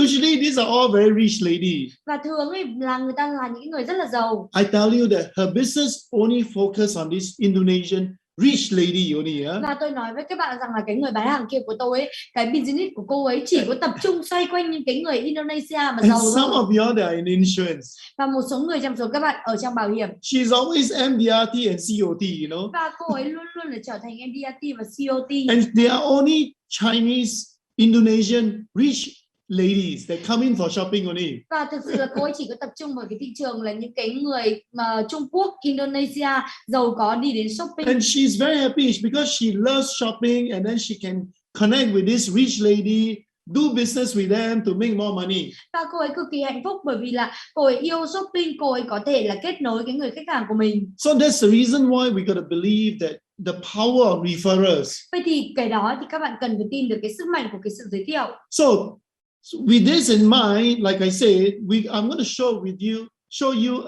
A: Usually these are all very rich lady.
B: Và thường ấy là người ta là những người rất là giàu.
A: I tell you that her business only focus on this Indonesian rich lady only.
B: Và tôi nói với các bạn rằng là cái người bán hàng kia của tôi ấy, cái business của cô ấy chỉ có tập trung xoay quanh những cái người Indonesia mà
A: And
B: giàu
A: some
B: thôi.
A: of you they are in insurance.
B: Và một số người trong số các bạn ở trong bảo hiểm.
A: She's always MDRT and COT, you know.
B: Và cô ấy luôn luôn là trở thành MDRT và COT.
A: And they are only Chinese, Indonesian rich ladies that come in for shopping only.
B: Và thực sự là cô ấy chỉ có tập trung vào cái thị trường là những cái người mà Trung Quốc, Indonesia giàu có đi đến shopping.
A: And she's very happy because she loves shopping, and then she can connect with this rich lady, do business with them to make more money.
B: Và cô ấy cực kỳ hạnh phúc bởi vì là cô ấy yêu shopping, cô ấy có thể là kết nối cái người khách hàng của mình.
A: So that's the reason why we got to believe that the power of referrals.
B: Vậy thì cái đó thì các bạn cần phải tin được cái sức mạnh của cái sự giới thiệu.
A: So with this in mind, like I said, I'm going to show you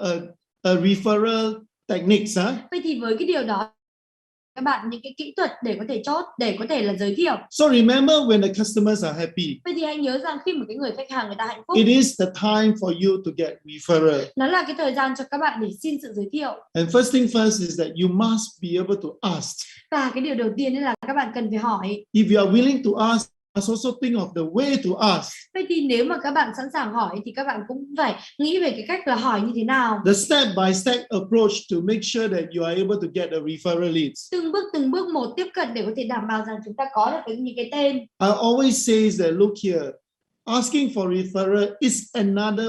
A: a referral techniques.
B: Vậy thì với cái điều đó, các bạn những cái kỹ thuật để có thể chốt, để có thể là giới thiệu.
A: So remember when the customers are happy.
B: Vậy thì hãy nhớ rằng khi mà cái người khách hàng người ta hạnh phúc,
A: It is the time for you to get referral.
B: nó là cái thời gian cho các bạn để xin sự giới thiệu.
A: And first thing first is that you must be able to ask.
B: Và cái điều đầu tiên là các bạn cần phải hỏi.
A: If you are willing to ask, must also think of the way to ask.
B: Vậy thì nếu mà các bạn sẵn sàng hỏi thì các bạn cũng phải nghĩ về cái cách là hỏi như thế nào.
A: The step by step approach to make sure that you are able to get the referral leads.
B: Từng bước một tiếp cận để có thể đảm bảo rằng chúng ta có được những cái tên.
A: I always say that look here, asking for referral is another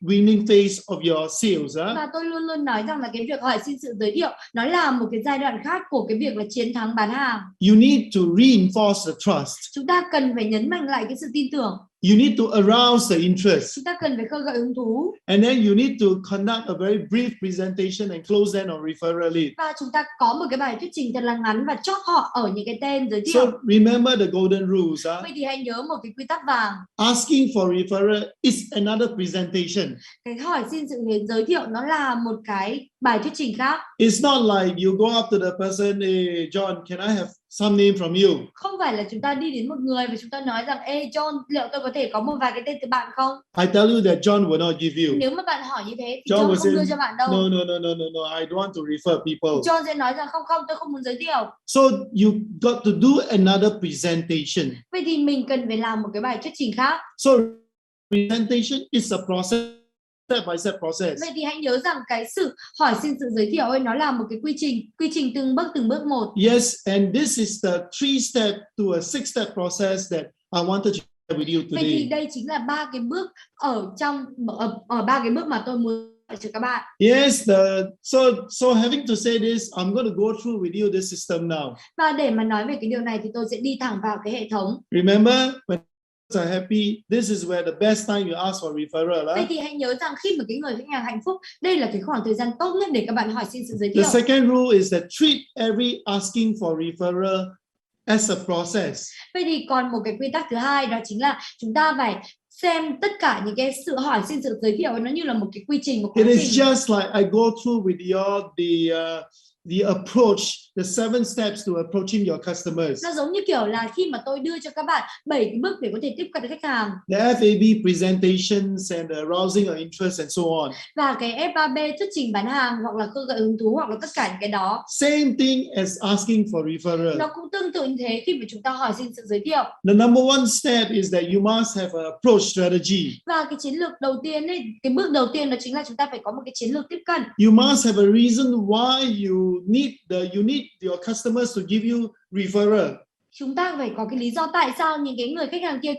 A: winning phase of your sales.
B: Và tôi luôn luôn nói rằng là cái việc hỏi xin sự giới thiệu nó là một cái giai đoạn khác của cái việc là chiến thắng bán hàng.
A: You need to reinforce the trust.
B: Chúng ta cần phải nhấn mạnh lại cái sự tin tưởng.
A: You need to arouse the interest.
B: Chúng ta cần phải khơi gợi hứng thú.
A: And then you need to conduct a very brief presentation and close them on referral lead.
B: Và chúng ta có một cái bài thuyết trình thật là ngắn và chốt họ ở những cái tên giới thiệu.
A: So remember the golden rules.
B: Vậy thì hãy nhớ một cái quy tắc vàng.
A: Asking for referral is another presentation.
B: Cái hỏi xin sự giới thiệu nó là một cái bài thuyết trình khác.
A: It's not like you go up to the person, hey John, can I have some name from you?
B: Không phải là chúng ta đi đến một người và chúng ta nói rằng, ê John, liệu tôi có thể có một vài cái tên từ bạn không?
A: I tell you that John will not give you.
B: Nếu mà bạn hỏi như thế thì
A: John
B: John
A: will
B: không
A: say,
B: đưa cho bạn đâu.
A: No, I don't want to refer people.
B: John sẽ nói rằng không, tôi không muốn giới thiệu.
A: So you got to do another presentation.
B: Vậy thì mình cần phải làm một cái bài thuyết trình khác.
A: So presentation is a process, step by step process.
B: Vậy thì hãy nhớ rằng cái sự hỏi xin sự giới thiệu ấy nó là một cái quy trình từng bước một.
A: Yes, and this is the 3-step to a 6-step process that I wanted to share with you
B: Vậy thì
A: today.
B: đây chính là ba cái bước ở ba cái bước mà tôi muốn nói cho các bạn.
A: Yes, so having to say this, I'm going to go through with you this system now.
B: Và để mà nói về cái điều này thì tôi sẽ đi thẳng vào cái hệ thống.
A: Remember, when are happy, this is where the best time you ask for referral.
B: Vậy thì hãy nhớ rằng khi mà cái người khách hàng hạnh phúc, đây là cái khoảng thời gian tốt nhất để các bạn hỏi xin sự giới thiệu.
A: The second rule is that treat every asking for referral as a process.
B: Vậy thì còn một cái quy tắc thứ hai đó chính là chúng ta phải xem tất cả những cái sự hỏi xin sự giới thiệu nó như là một cái quy trình, một quá
A: It
B: trình.
A: is just like I go through with you the approach, the 7 steps to approaching your customers.
B: Nó giống như kiểu là khi mà tôi đưa cho các bạn 7 cái bước để có thể tiếp cận khách hàng.
A: The FAB presentations and arousing of interest and so on.
B: Và cái FAB thuyết trình bán hàng hoặc là khơi gợi hứng thú hoặc là tất cả những cái đó.
A: Same thing as asking for referral.
B: Nó cũng tương tự như thế khi mà chúng ta hỏi xin sự giới thiệu.
A: The number 1 step is that you must have an approach strategy.
B: Và cái chiến lược đầu tiên ấy, cái bước đầu tiên đó chính là chúng ta phải có một cái chiến lược tiếp cận.
A: You must have a reason why you need your customers to give you referral.
B: Chúng ta phải có cái lý do tại sao những cái người khách hàng kia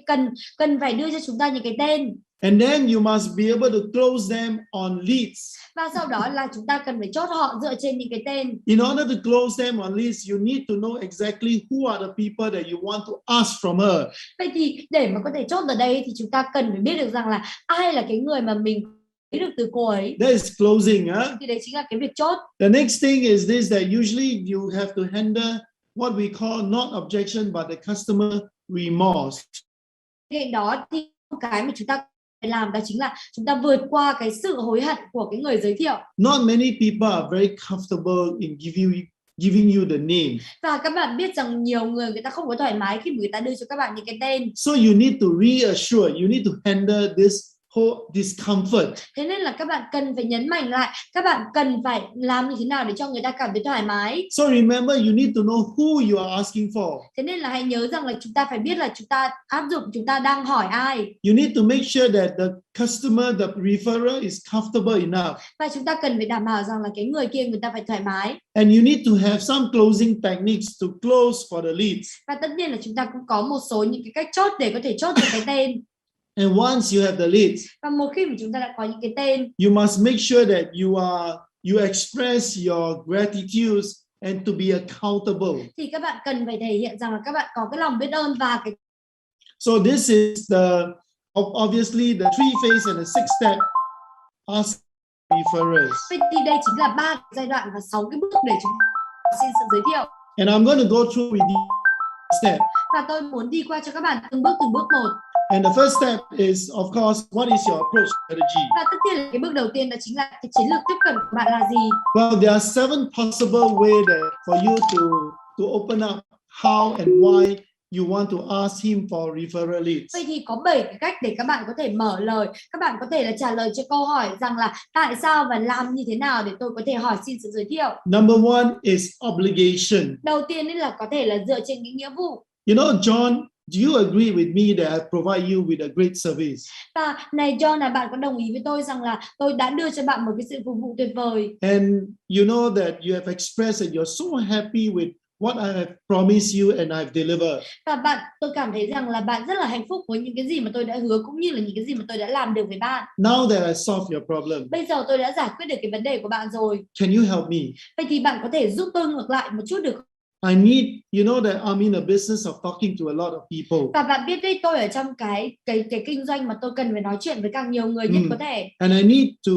B: cần phải đưa cho chúng ta những cái tên.
A: And then you must be able to close them on leads.
B: Và sau đó là chúng ta cần phải chốt họ dựa trên những cái tên.
A: In order to close them on leads, you need to know exactly who are the people that you want to ask from her.
B: Vậy thì để mà có thể chốt ở đây thì chúng ta cần phải biết được rằng là ai là cái người mà mình biết được từ cô ấy.
A: That is closing, huh?
B: Thì đấy chính là cái việc chốt.
A: The next thing is this, that usually you have to handle what we call not objection but the customer remorse.
B: Cái đó thì cái mà chúng ta phải làm đó chính là chúng ta vượt qua cái sự hối hận của cái người giới thiệu.
A: Not many people are very comfortable in giving you the name.
B: Và các bạn biết rằng nhiều người ta không có thoải mái khi người ta đưa cho các bạn những cái tên.
A: So you need to reassure, you need to handle this whole discomfort.
B: Thế nên là các bạn cần phải nhấn mạnh lại, các bạn cần phải làm như thế nào để cho người ta cảm thấy thoải mái.
A: So remember, you need to know who you are asking for.
B: Thế nên là hãy nhớ rằng là chúng ta phải biết là chúng ta áp dụng, chúng ta đang hỏi ai.
A: You need to make sure that the customer, the referrer is comfortable enough.
B: Và chúng ta cần phải đảm bảo rằng là cái người kia người ta phải thoải mái.
A: And you need to have some closing techniques to close for the leads.
B: Và tất nhiên là chúng ta cũng có một số những cái cách chốt để có thể chốt được cái tên.
A: And once you have the leads,
B: và một khi mà chúng ta đã có những cái tên,
A: you must make sure that you express your gratitude and to be accountable.
B: Thì các bạn cần phải thể hiện rằng là các bạn có cái lòng biết ơn và cái.
A: So this is obviously the 3 phase and the 6 step. Ask referrals.
B: Vậy thì đây chính là 3 giai đoạn và 6 cái bước để chúng ta xin sự giới thiệu.
A: And I'm going to go through with you step.
B: Và tôi muốn đi qua cho các bạn từng bước một.
A: And the first step is, of course, what is your approach strategy?
B: Và tất nhiên là cái bước đầu tiên đó chính là cái chiến lược tiếp cận của bạn là gì?
A: Well, there are 7 possible ways for you to open up how and why you want to ask him for referral leads.
B: Vậy thì có 7 cái cách để các bạn có thể mở lời, các bạn có thể là trả lời cho câu hỏi rằng là tại sao và làm như thế nào để tôi có thể hỏi xin sự giới thiệu.
A: Number 1 is obligation.
B: Đầu tiên là có thể là dựa trên những nghĩa vụ.
A: You know, John, do you agree with me that I provide you with a great service?
B: Và này John, là bạn có đồng ý với tôi rằng là tôi đã đưa cho bạn một cái sự phục vụ tuyệt vời.
A: And you know that you have expressed that you're so happy with what I have promised you and I've delivered.
B: Và tôi cảm thấy rằng là bạn rất là hạnh phúc với những cái gì mà tôi đã hứa cũng như là những cái gì mà tôi đã làm được với bạn.
A: Now that I solved your problem,
B: bây giờ tôi đã giải quyết được cái vấn đề của bạn rồi.
A: Can you help me?
B: Vậy thì bạn có thể giúp tôi ngược lại một chút được không?
A: I need, you know that I'm in a business of talking to a lot of people.
B: Và bạn biết đấy, tôi ở trong cái kinh doanh mà tôi cần phải nói chuyện với càng nhiều người nhất có thể.
A: And I need to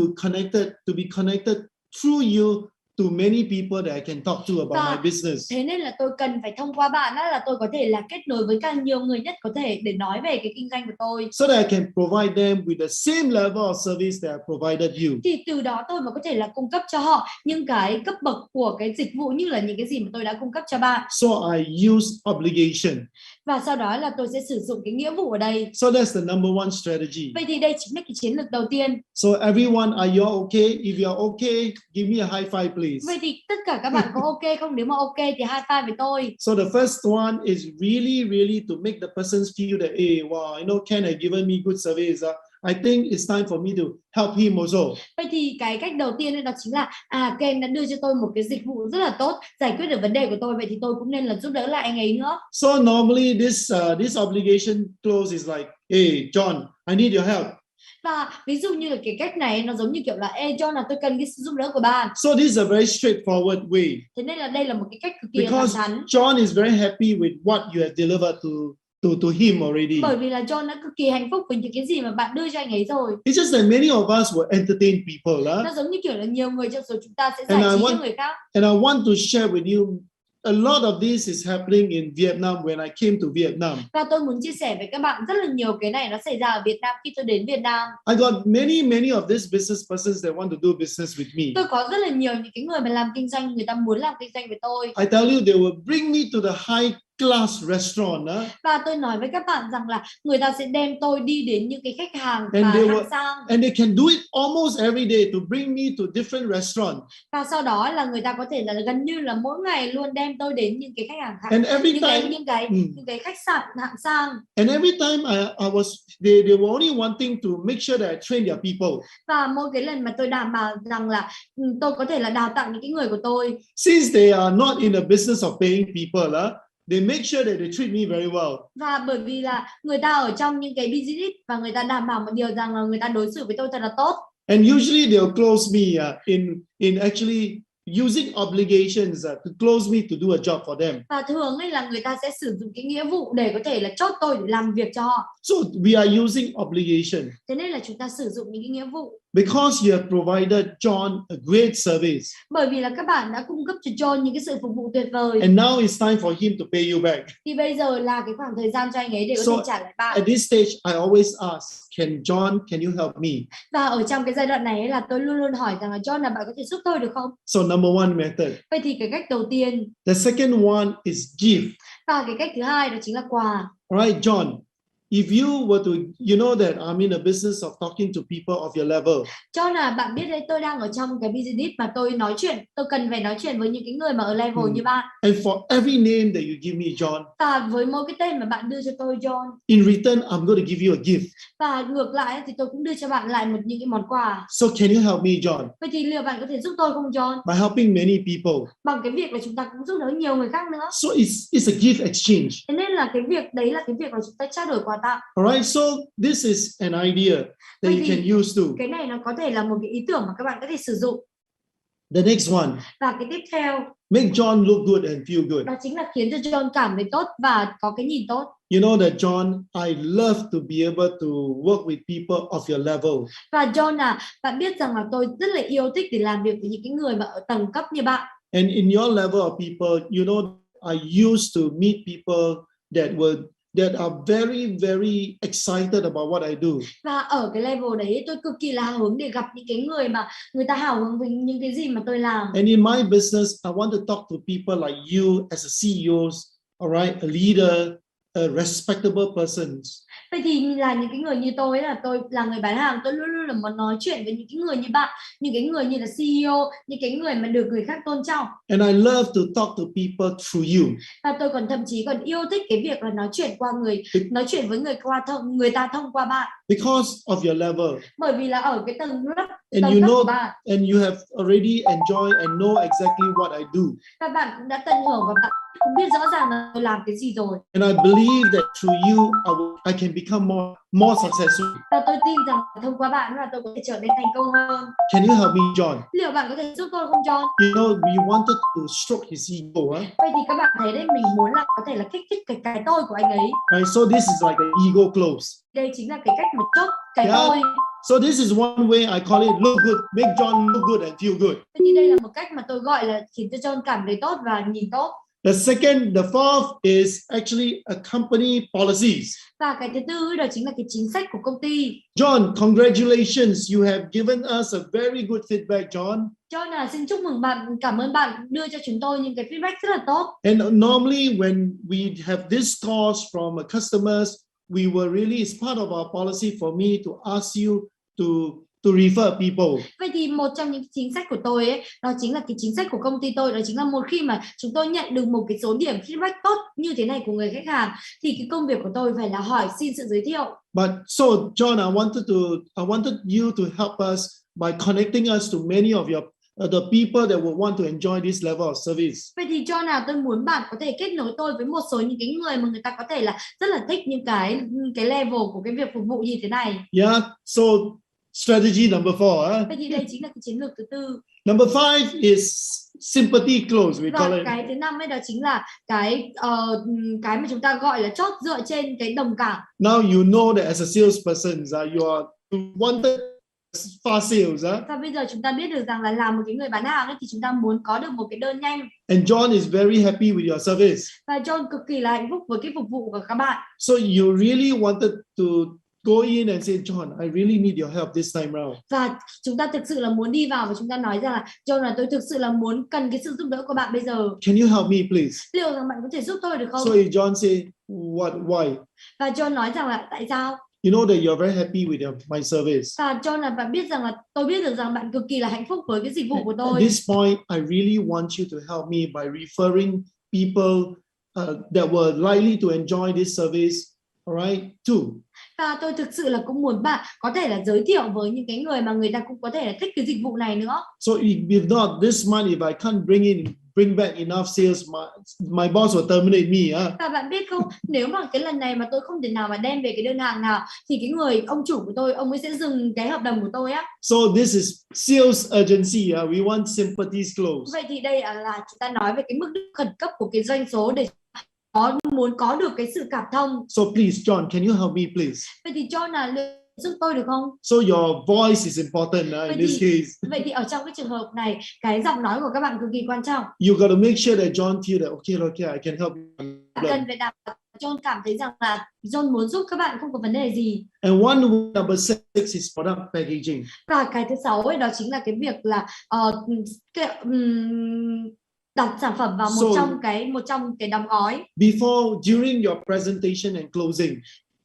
A: be connected through you to many people that I can talk to about my business.
B: Thế nên là tôi cần phải thông qua bạn là tôi có thể là kết nối với càng nhiều người nhất có thể để nói về cái kinh doanh của tôi.
A: So that I can provide them with the same level of service that I provided you.
B: Thì từ đó tôi mà có thể là cung cấp cho họ những cái cấp bậc của cái dịch vụ như là những cái gì mà tôi đã cung cấp cho bạn.
A: So I use obligation.
B: Và sau đó là tôi sẽ sử dụng cái nghĩa vụ ở đây.
A: So that's the number 1 strategy.
B: Vậy thì đây chính là cái chiến lược đầu tiên.
A: So everyone, are you okay? If you're okay, give me a high five, please.
B: Vậy thì tất cả các bạn có ok không? Nếu mà ok thì high five với tôi.
A: So the first one is really to make the person feel that, hey, wow, you know, Ken has given me good service. I think it's time for me to help him also.
B: Vậy thì cái cách đầu tiên đó chính là Ken đã đưa cho tôi một cái dịch vụ rất là tốt, giải quyết được vấn đề của tôi, vậy thì tôi cũng nên là giúp đỡ lại anh ấy nữa.
A: So normally this obligation clause is like, hey John, I need your help.
B: Và ví dụ như là cái cách này nó giống như kiểu là John, là tôi cần cái sự giúp đỡ của bạn.
A: So this is a very straightforward way.
B: Thế nên là đây là một cái cách cực kỳ
A: thẳng
B: thắn.
A: John is very happy with what you have delivered to him already.
B: Bởi vì là John đã cực kỳ hạnh phúc với những cái gì mà bạn đưa cho anh ấy rồi.
A: It's just that many of us will entertain people,
B: Nó giống như kiểu là nhiều người trong số chúng ta sẽ giải trí cho người khác.
A: And I want to share with you, a lot of this is happening in Vietnam when I came to Vietnam.
B: Và tôi muốn chia sẻ với các bạn rất là nhiều cái này nó xảy ra ở Việt Nam khi tôi đến Việt Nam.
A: I got many of these business persons that want to do business with me.
B: Tôi có rất là nhiều những cái người mà làm kinh doanh, người ta muốn làm kinh doanh với tôi.
A: I tell you, they will bring me to the high class restaurant.
B: Và tôi nói với các bạn rằng là người ta sẽ đem tôi đi đến những cái khách hàng và hạng sang.
A: And they can do it almost every day to bring me to different restaurants.
B: Và sau đó là người ta có thể là gần như là mỗi ngày luôn đem tôi đến những cái khách hàng khác,
A: And every
B: những cái khách sạn hạng sang.
A: And every time they were only wanting to make sure that I train their people.
B: Và mỗi cái lần mà tôi đảm bảo rằng là tôi có thể là đào tạo những cái người của tôi.
A: Since they are not in the business of paying people, they make sure that they treat me very well.
B: Và bởi vì là người ta ở trong những cái business và người ta đảm bảo một điều rằng là người ta đối xử với tôi thật là tốt.
A: And usually they'll close me in actually using obligations to close me to do a job for them.
B: Và thường ấy là người ta sẽ sử dụng cái nghĩa vụ để có thể là chốt tôi để làm việc cho họ.
A: So we are using obligation.
B: Thế nên là chúng ta sử dụng những cái nghĩa vụ.
A: Because you have provided John a great service.
B: Bởi vì là các bạn đã cung cấp cho John những cái sự phục vụ tuyệt vời.
A: And now it's time for him to pay you back.
B: Thì bây giờ là cái khoảng thời gian cho anh ấy để có thể trả lại bạn.
A: At this stage, I always ask, can you help me?
B: Và ở trong cái giai đoạn này ấy là tôi luôn luôn hỏi rằng là John là bạn có thể giúp tôi được không?
A: So number one method.
B: Vậy thì cái cách đầu tiên.
A: The second one is give.
B: Và cái cách thứ hai đó chính là quà.
A: Alright, John. If you were to, you know that I'm in a business of talking to people of your level.
B: Cho là bạn biết đấy, tôi đang ở trong cái business mà tôi nói chuyện, tôi cần phải nói chuyện với những cái người mà ở level như bạn.
A: And for every name that you give me, John.
B: Và với mỗi cái tên mà bạn đưa cho tôi, John.
A: In return, I'm going to give you a gift.
B: Và ngược lại thì tôi cũng đưa cho bạn lại những cái món quà.
A: So can you help me, John?
B: Vậy thì liệu bạn có thể giúp tôi không, John?
A: By helping many people.
B: Bằng cái việc là chúng ta cũng giúp đỡ nhiều người khác nữa.
A: So it's a gift exchange.
B: Thế nên là cái việc đấy là cái việc mà chúng ta trao đổi quà tặng.
A: Alright, so this is an idea that you can use too.
B: Cái này nó có thể là một cái ý tưởng mà các bạn có thể sử dụng.
A: The next one.
B: Và cái tiếp theo.
A: Make John look good and feel good.
B: Đó chính là khiến cho John cảm thấy tốt và có cái nhìn tốt.
A: You know that John, I love to be able to work with people of your level.
B: Và John à, bạn biết rằng là tôi rất là yêu thích để làm việc với những cái người mà ở tầng cấp như bạn.
A: And in your level of people, you know, I used to meet people that are very, very excited about what I do.
B: Và ở cái level đấy tôi cực kỳ là hào hứng để gặp những cái người mà người ta hào hứng với những cái gì mà tôi làm.
A: And in my business, I want to talk to people like you as a CEO, all right, a leader, a respectable persons.
B: Vậy thì là những cái người như tôi là người bán hàng, tôi luôn luôn là muốn nói chuyện với những cái người như bạn, những cái người như là CEO, những cái người mà được người khác tôn trọng.
A: And I love to talk to people through you.
B: Và tôi còn thậm chí còn yêu thích cái việc là nói chuyện qua nói chuyện với người ta thông qua bạn.
A: Because of your level.
B: Bởi vì là ở cái tầng lớp
A: của
B: bạn.
A: And you have already enjoyed and know exactly what I do.
B: Và bạn cũng đã tận hưởng và bạn cũng biết rõ ràng là tôi làm cái gì rồi.
A: And I believe that through you I can become more successful.
B: Và tôi tin rằng thông qua bạn là tôi có thể trở nên thành công hơn.
A: Can you help me, John?
B: Liệu bạn có thể giúp tôi không, John?
A: You know, we wanted to stroke his ego.
B: Vậy thì các bạn thấy đấy, mình muốn là có thể là kích thích cái tôi của anh ấy.
A: Right, so this is like an ego close.
B: Đây chính là cái cách mà chốt cái tôi.
A: So this is one way I call it look good, make John look good and feel good.
B: Vậy thì đây là một cách mà tôi gọi là khiến cho John cảm thấy tốt và nhìn tốt.
A: The fourth is actually a company policies.
B: Và cái thứ tư đó chính là cái chính sách của công ty.
A: John, congratulations, you have given us a very good feedback, John.
B: John xin chúc mừng bạn, cảm ơn bạn đưa cho chúng tôi những cái feedback rất là tốt.
A: And normally when we have this calls from customers, we were really, it's part of our policy for me to ask you to refer people.
B: Vậy thì một trong những chính sách của tôi ấy, đó chính là cái chính sách của công ty tôi, đó chính là một khi mà chúng tôi nhận được một cái số điểm feedback tốt như thế này của người khách hàng thì cái công việc của tôi phải là hỏi xin sự giới thiệu.
A: But so John, I wanted you to help us by connecting us to many of your the people that would want to enjoy this level of service.
B: Vậy thì John tôi muốn bạn có thể kết nối tôi với một số những cái người mà người ta có thể là rất là thích những cái level của cái việc phục vụ như thế này.
A: Yeah, so strategy number 4.
B: Vậy thì đây chính là cái chiến lược thứ tư.
A: Number 5 is sympathy close, we call it.
B: Cái thứ năm ấy đó chính là cái mà chúng ta gọi là chốt dựa trên cái đồng cảm.
A: Now you know that as a salesperson, you wanted fast sales.
B: Và bây giờ chúng ta biết được rằng là làm một cái người bán hàng ấy, thì chúng ta muốn có được một cái đơn nhanh.
A: And John is very happy with your service.
B: Và John cực kỳ là hạnh phúc với cái phục vụ của các bạn.
A: So you really wanted to go in and say, John, I really need your help this time round.
B: Và chúng ta thực sự là muốn đi vào và chúng ta nói rằng là John tôi thực sự là muốn cần cái sự giúp đỡ của bạn bây giờ.
A: Can you help me please?
B: Liệu rằng bạn có thể giúp tôi được không?
A: So John say, why?
B: Và John nói rằng là tại sao?
A: You know that you're very happy with my service.
B: Và John bạn biết rằng là tôi biết được rằng bạn cực kỳ là hạnh phúc với cái dịch vụ của tôi.
A: At this point, I really want you to help me by referring people that were likely to enjoy this service, all right, too.
B: Và tôi thực sự là cũng muốn bạn có thể là giới thiệu với những cái người mà người ta cũng có thể là thích cái dịch vụ này nữa.
A: So if not this month, if I can't bring in bring back enough sales, my boss will terminate me.
B: Và bạn biết không, nếu mà cái lần này mà tôi không thể nào mà đem về cái đơn hàng nào thì cái người ông chủ của tôi, ông ấy sẽ dừng cái hợp đồng của tôi á.
A: So this is sales urgency. We want sympathies close.
B: Vậy thì đây là chúng ta nói về cái mức độ khẩn cấp của cái doanh số để muốn có được cái sự cảm thông.
A: So please, John, can you help me, please?
B: Vậy thì John giúp tôi được không?
A: So your voice is important in this case.
B: Vậy thì ở trong cái trường hợp này, cái giọng nói của các bạn cực kỳ quan trọng.
A: You got to make sure that John feel that okay, I can help you.
B: Cần phải đảm bảo John cảm thấy rằng là John muốn giúp các bạn, không có vấn đề gì.
A: And number 6 is product packaging.
B: Và cái thứ 6 ấy, đó chính là cái việc là đặt sản phẩm vào một trong cái đóng gói.
A: Before, during your presentation and closing,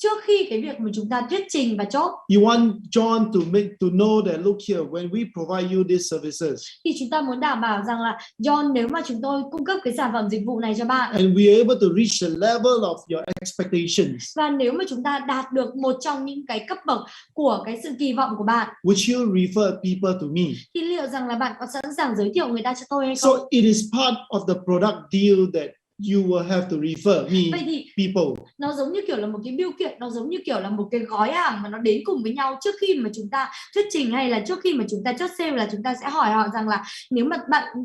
B: trước khi cái việc mà chúng ta thuyết trình và chốt,
A: you want John to know that look here, when we provide you these services,
B: thì chúng ta muốn đảm bảo rằng là John, nếu mà chúng tôi cung cấp cái sản phẩm dịch vụ này cho bạn,
A: and we are able to reach the level of your expectations,
B: và nếu mà chúng ta đạt được một trong những cái cấp bậc của cái sự kỳ vọng của bạn,
A: would you refer people to me?
B: thì liệu rằng là bạn có sẵn sàng giới thiệu người ta cho tôi hay không?
A: So it is part of the product deal that you will have to refer me.
B: Vậy thì
A: people.
B: Nó giống như kiểu là một cái bill kiện, nó giống như kiểu là một cái gói hàng mà nó đến cùng với nhau trước khi mà chúng ta thuyết trình, hay là trước khi mà chúng ta chốt sale, là chúng ta sẽ hỏi họ rằng là nếu mà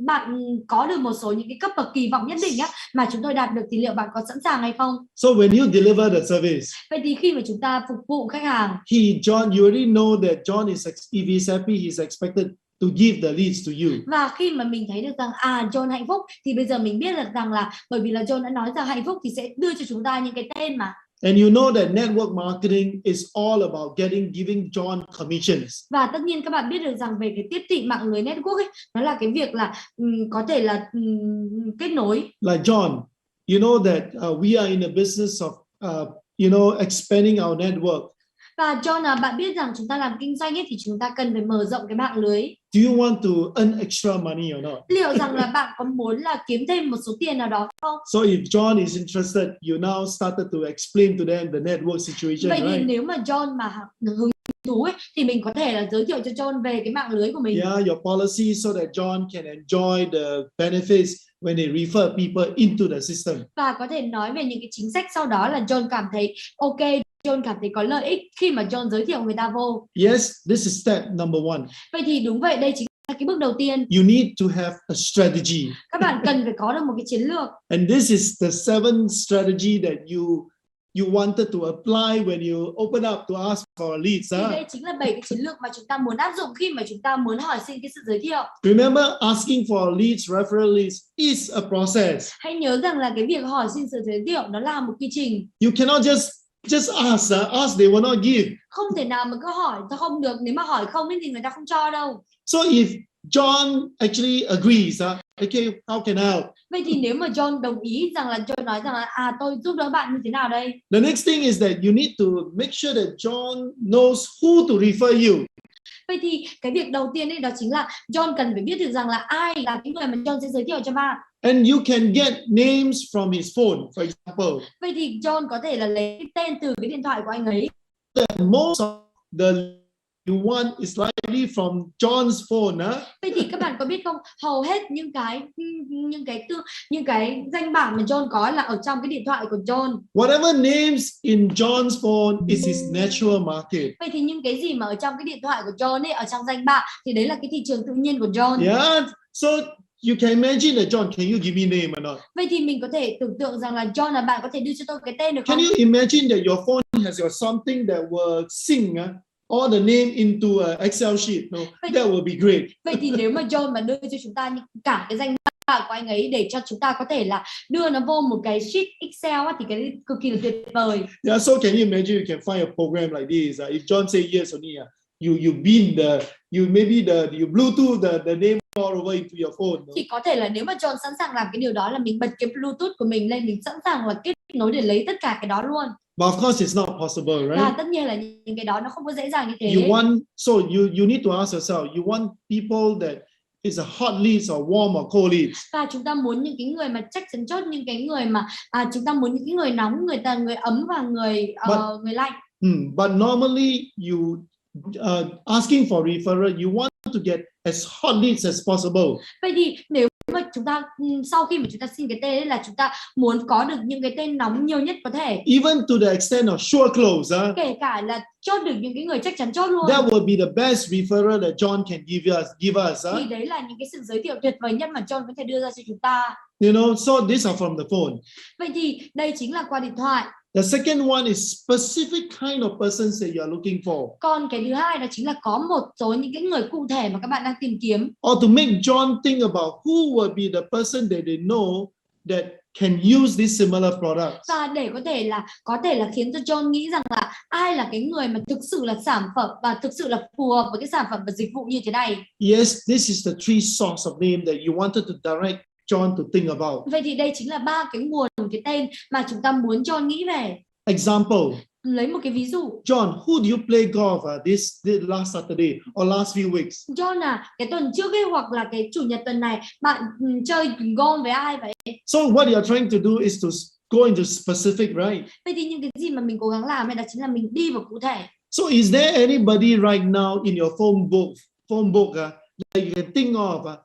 B: bạn có được một số những cái cấp bậc kỳ vọng nhất định á mà chúng tôi đạt được, thì liệu bạn có sẵn sàng hay không?
A: So when you deliver the service,
B: vậy thì khi mà chúng ta phục vụ khách hàng,
A: John, you already know that John is, if he's happy, he's expected to give the leads to you.
B: Và khi mà mình thấy được rằng John hạnh phúc, thì bây giờ mình biết được rằng là bởi vì là John đã nói rằng hạnh phúc thì sẽ đưa cho chúng ta những cái tên mà.
A: And you know that network marketing is all about giving John commissions.
B: Và tất nhiên các bạn biết được rằng về cái tiếp thị mạng lưới network ấy, nó là cái việc là có thể là kết nối.
A: Like John, you know that we are in the business of expanding our network.
B: Và John, bạn biết rằng chúng ta làm kinh doanh ấy, thì chúng ta cần phải mở rộng cái mạng lưới.
A: Do you want to earn extra money or not?
B: Liệu rằng là bạn có muốn là kiếm thêm một số tiền nào đó không?
A: So if John is interested, you now started to explain to them the network situation.
B: Vậy thì
A: right?
B: nếu mà John mà hứng thú ấy, thì mình có thể là giới thiệu cho John về cái mạng lưới của mình.
A: Yeah, your policy so that John can enjoy the benefits when they refer people into the system.
B: Và có thể nói về những cái chính sách sau đó là John cảm thấy ok, John cảm thấy có lợi ích khi mà John giới thiệu người ta vô.
A: Yes, this is step number 1.
B: Vậy thì đúng vậy, đây chính là cái bước đầu tiên.
A: You need to have a strategy.
B: Các bạn cần phải có được một cái chiến lược.
A: And this is the 7th strategy that you wanted to apply when you open up to ask for leads.
B: Thì đây chính là 7 cái chiến lược mà chúng ta muốn áp dụng khi mà chúng ta muốn hỏi xin cái sự giới thiệu.
A: Remember, asking for leads, referral leads is a process.
B: Hãy nhớ rằng là cái việc hỏi xin sự giới thiệu nó là một quy trình.
A: You cannot just ask they will not give.
B: Không thể nào mà cứ hỏi ta không được, nếu mà hỏi không thì người ta không cho đâu.
A: So if John actually agrees, okay, how can I help?
B: Vậy thì nếu mà John đồng ý rằng là John nói rằng là tôi giúp đỡ bạn như thế nào đây?
A: The next thing is that you need to make sure that John knows who to refer you.
B: Vậy thì cái việc đầu tiên ấy, đó chính là John cần phải biết được rằng là ai là cái người mà John sẽ giới thiệu cho bạn.
A: And you can get names from his phone, for example.
B: Vậy thì John có thể là lấy tên từ cái điện thoại của anh ấy.
A: Most of the you want is likely from John's phone,
B: Vậy thì các bạn có biết không, hầu hết những cái danh bảng mà John có là ở trong cái điện thoại của John.
A: Whatever names in John's phone is his natural market.
B: Vậy thì những cái gì mà ở trong cái điện thoại của John ấy, ở trong danh bạ, thì đấy là cái thị trường tự nhiên của John.
A: Yeah, so you can imagine that John, can you give me name or not?
B: Vậy thì mình có thể tưởng tượng rằng là John, là bạn có thể đưa cho tôi cái tên được không?
A: Can you imagine that your phone has something that will sync all the name into an Excel sheet? No, that would be great.
B: Vậy thì nếu mà John mà đưa cho chúng ta cả cái danh bạ của anh ấy để cho chúng ta có thể là đưa nó vô một cái sheet Excel thì cái cực kỳ là tuyệt vời.
A: Yeah, so can you imagine you can find a program like this? If John say yes only, you beam you Bluetooth the name all over into your phone. No?
B: Thì có thể là nếu mà John sẵn sàng làm cái điều đó là mình bật cái Bluetooth của mình lên, mình sẵn sàng là kết nối để lấy tất cả cái đó luôn.
A: But of course it's not possible, right?
B: Và tất nhiên là những cái đó nó không có dễ dàng như thế.
A: You need to ask yourself, you want people that is a hot leads or warm or cold leads.
B: Và chúng ta muốn những cái người mà chắc chắn chốt, những cái người mà chúng ta muốn những cái người nóng, người ấm và người lạnh.
A: But normally you asking for referral, you want to get as hot leads as possible.
B: Vậy thì nếu mà mà chúng ta sau khi mà chúng ta xin cái tên ấy là chúng ta muốn có được những cái tên nóng nhiều nhất có thể.
A: Even to the extent of sure close.
B: Kể cả là chốt được những cái người chắc chắn chốt luôn.
A: That would be the best referral that John can give us.
B: Thì đấy là những cái sự giới thiệu tuyệt vời nhất mà John có thể đưa ra cho chúng ta.
A: You know, so these are from the phone.
B: Vậy thì đây chính là qua điện thoại.
A: The second one is specific kind of persons that you are looking for.
B: Còn cái thứ hai đó chính là có một số những cái người cụ thể mà các bạn đang tìm kiếm.
A: Or to make John think about who will be the person that they know that can use these similar products.
B: Và để có thể là khiến cho John nghĩ rằng là ai là cái người mà thực sự là sản phẩm và thực sự là phù hợp với cái sản phẩm và dịch vụ như thế này.
A: Yes, this is the three source of name that you wanted to direct John to think about.
B: Vậy thì đây chính là ba cái nguồn, cái tên mà chúng ta muốn John nghĩ về.
A: Example.
B: Lấy một cái ví dụ.
A: John, who do you play golf this last Saturday or last few weeks?
B: John cái tuần trước ấy hoặc là cái chủ nhật tuần này bạn chơi golf với ai vậy?
A: So what you are trying to do is to go into specific, right?
B: Vậy thì những cái gì mà mình cố gắng làm đó chính là mình đi vào cụ thể.
A: So is there anybody right now in your phone book that you can think of that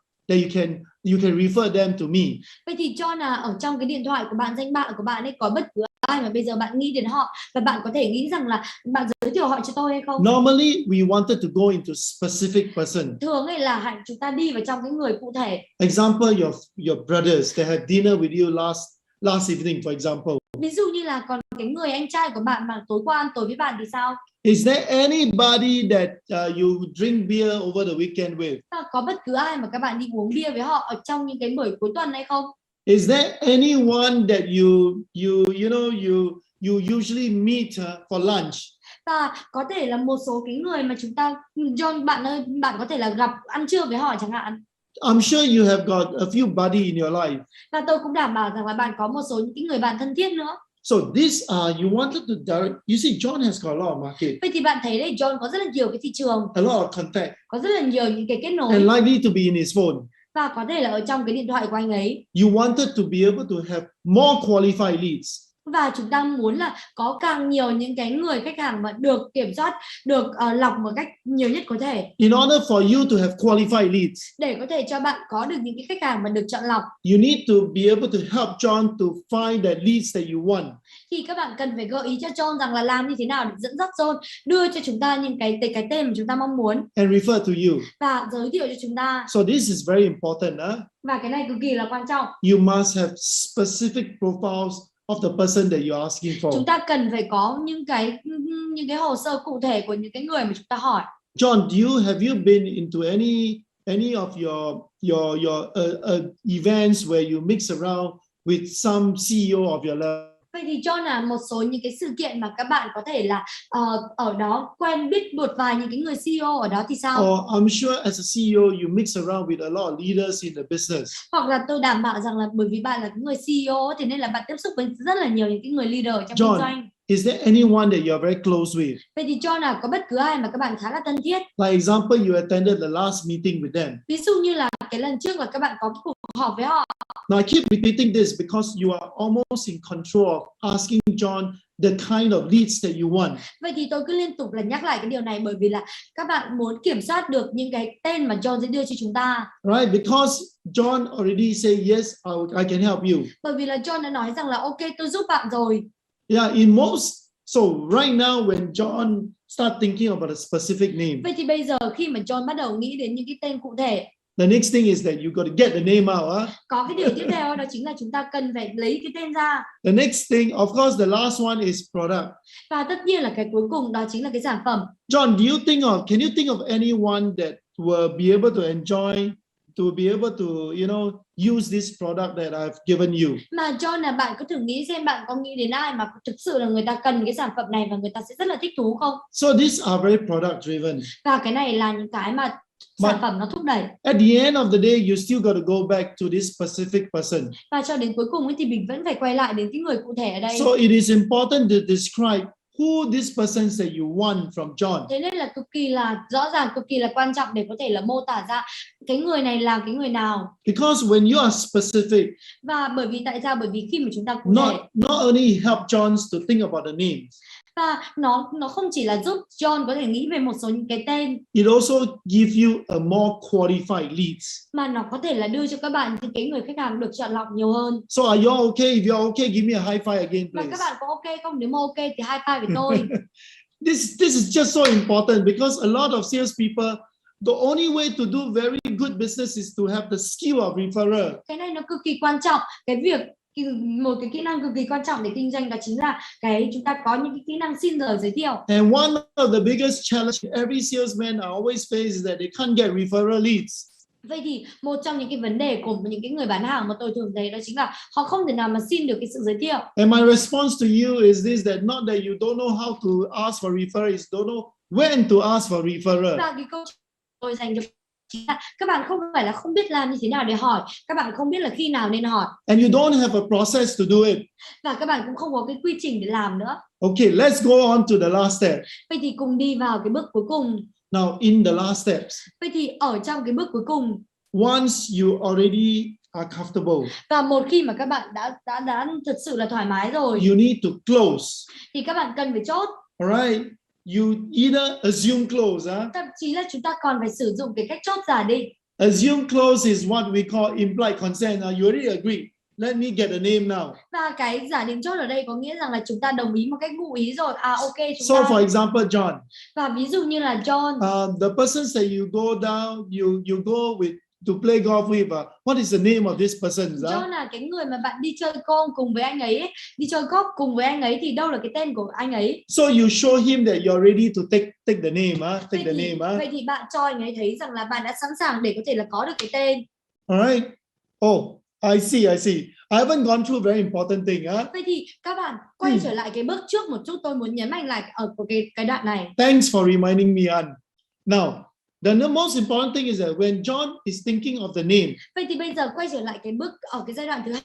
A: you can refer them to me?
B: Vậy thì John ở trong cái điện thoại của bạn, danh bạ của bạn ấy có bất cứ ai mà bây giờ bạn nghĩ đến họ và bạn có thể nghĩ rằng là bạn giới thiệu họ cho tôi hay không?
A: Normally we wanted to go into specific person.
B: Thường ấy là hạnh chúng ta đi vào trong cái người cụ thể.
A: Example, your brothers that had dinner with you last evening, for example.
B: Ví dụ như là còn cái người anh trai của bạn mà tối qua ăn tối với bạn thì sao?
A: Is there anybody that you drink beer over the weekend with?
B: Có bất cứ ai mà các bạn đi uống bia với họ ở trong những cái buổi cuối tuần hay không?
A: Is there anyone that you usually meet for lunch?
B: Và có thể là một số cái người mà chúng ta John bạn có thể là gặp ăn trưa với họ chẳng hạn.
A: I'm sure you have got a few buddy in your life.
B: Và tôi cũng đảm bảo rằng là bạn có một số những cái người bạn thân thiết nữa.
A: So this you wanted to direct. You see, John has got a lot of market.
B: Vậy thì bạn thấy đấy, John có rất là nhiều cái thị trường.
A: A lot of contact.
B: Có rất là nhiều những cái kết nối.
A: And likely to be in his phone.
B: Và có thể là ở trong cái điện thoại của anh ấy.
A: You wanted to be able to have more qualified leads.
B: Và chúng ta muốn là có càng nhiều những cái người khách hàng mà được kiểm soát, được lọc một cách nhiều nhất có thể.
A: In order for you to have qualified leads,
B: để có thể cho bạn có được những cái khách hàng mà được chọn lọc,
A: you need to be able to help John to find the leads that you want.
B: Thì các bạn cần phải gợi ý cho John rằng là làm như thế nào để dẫn dắt John đưa cho chúng ta những cái tên mà chúng ta mong muốn.
A: And refer to you.
B: Và giới thiệu cho chúng ta.
A: So this is very important.
B: Và cái này cực kỳ là quan trọng.
A: You must have specific profiles of the person that you're asking for.
B: Chúng ta cần phải có những cái hồ sơ cụ thể của những cái người mà chúng ta hỏi.
A: John, have you been into any of your events where you mix around with some CEO of your level?
B: Vậy thì John là một số những cái sự kiện mà các bạn có thể là ở đó quen biết một vài những cái người CEO ở đó thì sao?
A: Or I'm sure as a CEO you mix around with a lot of leaders in the business.
B: Hoặc là tôi đảm bảo rằng là bởi vì bạn là cái người CEO thì nên là bạn tiếp xúc với rất là nhiều những cái người leader trong kinh doanh.
A: Is there anyone that you are very close with?
B: Vậy thì John có bất cứ ai mà các bạn khá là thân thiết?
A: Like example, you attended the last meeting with them.
B: Ví dụ như là cái lần trước là các bạn có cuộc họp với họ.
A: Now I keep repeating this because you are almost in control of asking John the kind of leads that you want.
B: Vậy thì tôi cứ liên tục là nhắc lại cái điều này bởi vì là các bạn muốn kiểm soát được những cái tên mà John sẽ đưa cho chúng ta.
A: Right, because John already say yes, I can help you.
B: Bởi vì là John đã nói rằng là ok, tôi giúp bạn rồi.
A: Yeah, so right now when John start thinking about a specific name.
B: Vậy thì bây giờ khi mà John bắt đầu nghĩ đến những cái tên cụ thể.
A: The next thing is that you got to get the name out.
B: Có cái điều tiếp theo đó chính là chúng ta cần phải lấy cái tên ra.
A: The next thing, of course, the last one is product.
B: Và tất nhiên là cái cuối cùng đó chính là cái sản phẩm.
A: John, can you think of anyone that will be able to enjoy, to be able to, use this product that I've given you?
B: Mà John là bạn có thử nghĩ xem bạn có nghĩ đến ai mà thực sự là người ta cần cái sản phẩm này và người ta sẽ rất là thích thú không?
A: So these are very product driven.
B: Và cái này là những cái mà sản phẩm nó thúc đẩy.
A: At the end of the day, you still got to go back to this specific person.
B: Và cho đến cuối cùng ấy thì mình vẫn phải quay lại đến cái người cụ thể ở đây.
A: So it is important to describe who this person that you want from John.
B: Thế nên là cực kỳ là rõ ràng, cực kỳ là quan trọng để có thể là mô tả ra cái người này là cái người nào.
A: Because when you are specific,
B: và bởi vì tại sao? Bởi vì khi mà chúng ta cụ thể,
A: not only help John to think about the names.
B: Và nó không chỉ là giúp John có thể nghĩ về một số những cái tên,
A: it also gives you a more qualified leads.
B: mà nó có thể là đưa cho các bạn những cái người khách hàng được chọn lọc nhiều hơn.
A: So are you all okay? If you're okay, give me a high five again,
B: Và
A: please.
B: các bạn có ok không? Nếu mà ok thì high five với tôi.
A: This is just so important because a lot of salespeople, the only way to do very good business is to have the skill of referral.
B: Cái này nó cực kỳ quan trọng. Một cái kỹ năng cực kỳ quan trọng để kinh doanh đó chính là chúng ta có những cái kỹ năng xin lời giới thiệu.
A: And one of the biggest challenge every salesman always face is that they can't get referral leads.
B: Vậy thì một trong những cái vấn đề của những cái người bán hàng mà tôi thường thấy đó chính là họ không thể nào mà xin được cái sự giới thiệu.
A: And my response to you is this, that not that you don't know how to ask for referral, is don't know when to ask for referral.
B: Và cái câu tôi dành cho chính là các bạn không phải là không biết làm như thế nào để hỏi, các bạn không biết là khi nào nên hỏi.
A: And you don't have a process to do it.
B: Và các bạn cũng không có cái quy trình để làm nữa.
A: Okay, let's go on to the last step.
B: Vậy thì cùng đi vào cái bước cuối cùng.
A: Now, in the last steps,
B: Vậy thì ở trong cái bước cuối cùng,
A: once you already are comfortable,
B: và một khi mà các bạn đã thật sự là thoải mái rồi,
A: you need to close.
B: thì các bạn cần phải chốt.
A: Alright, you either assume close.
B: Thậm chí là chúng ta còn phải sử dụng cái cách chốt giả định.
A: Assume close is what we call implied consent. You already agree. Let me get a name now.
B: Và cái giả định chốt ở đây có nghĩa rằng là chúng ta đồng ý một cách ngụ ý rồi. Ok, chúng
A: So
B: ta.
A: for example, John.
B: Và ví dụ như là John.
A: The persons that you go down, you go with to play golf with. What is the name of this person?
B: John là cái người mà bạn đi chơi golf cùng với anh ấy, đi chơi golf cùng với anh ấy, thì đâu là cái tên của anh ấy?
A: So you show him that you're ready to take the name.
B: Vậy thì bạn cho anh ấy thấy rằng là bạn đã sẵn sàng để có thể là có được cái tên.
A: Alright. Oh, I see. I haven't gone through a very important thing.
B: Vậy thì các bạn quay trở lại cái bước trước một chút, tôi muốn nhấn mạnh lại ở cái đoạn này.
A: Thanks for reminding me, An. Now, the most important thing is that when John is thinking of the name.
B: Vậy thì bây giờ quay trở lại cái bước ở cái giai đoạn thứ hai.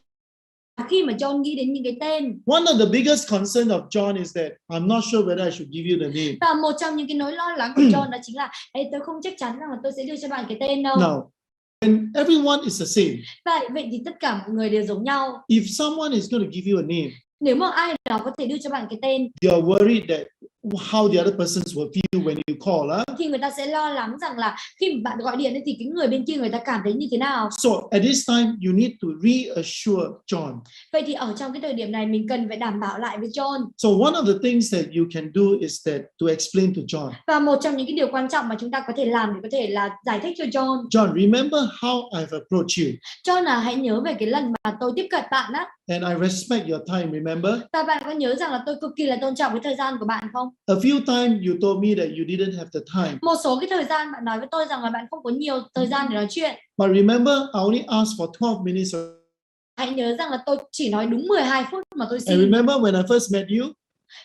B: Khi mà John nghĩ đến những cái tên.
A: One of the biggest concern of John is that I'm not sure whether I should give you the name.
B: Và một trong những cái nỗi lo lắng của John đó chính là tôi không chắc chắn rằng là tôi sẽ đưa cho bạn cái tên đâu.
A: Now, and everyone is the same.
B: Vậy thì tất cả mọi người đều giống nhau.
A: If someone is going to give you a name,
B: nếu mà ai đó có thể đưa cho bạn cái tên,
A: you're worried that how the other persons will feel when you call.
B: Thì người ta sẽ lo lắng rằng là khi mà bạn gọi điện thì cái người bên kia người ta cảm thấy như thế nào.
A: So at this time you need to reassure John.
B: Vậy thì ở trong cái thời điểm này mình cần phải đảm bảo lại với John.
A: So one of the things that you can do is that to explain to John.
B: Và một trong những cái điều quan trọng mà chúng ta có thể làm để có thể là giải thích cho John.
A: John, remember how I've approached you.
B: John là hãy nhớ về cái lần mà tôi tiếp cận bạn á.
A: And I respect your time, remember?
B: Và bạn có nhớ rằng là tôi cực kỳ là tôn trọng cái thời gian của bạn không?
A: A few times you told me that you didn't have the time.
B: Một số cái thời gian bạn nói với tôi rằng là bạn không có nhiều thời gian để nói chuyện.
A: But remember, I only asked for 12 minutes.
B: Hãy nhớ rằng là tôi chỉ nói đúng 12 phút mà tôi xin.
A: And remember when I first met you?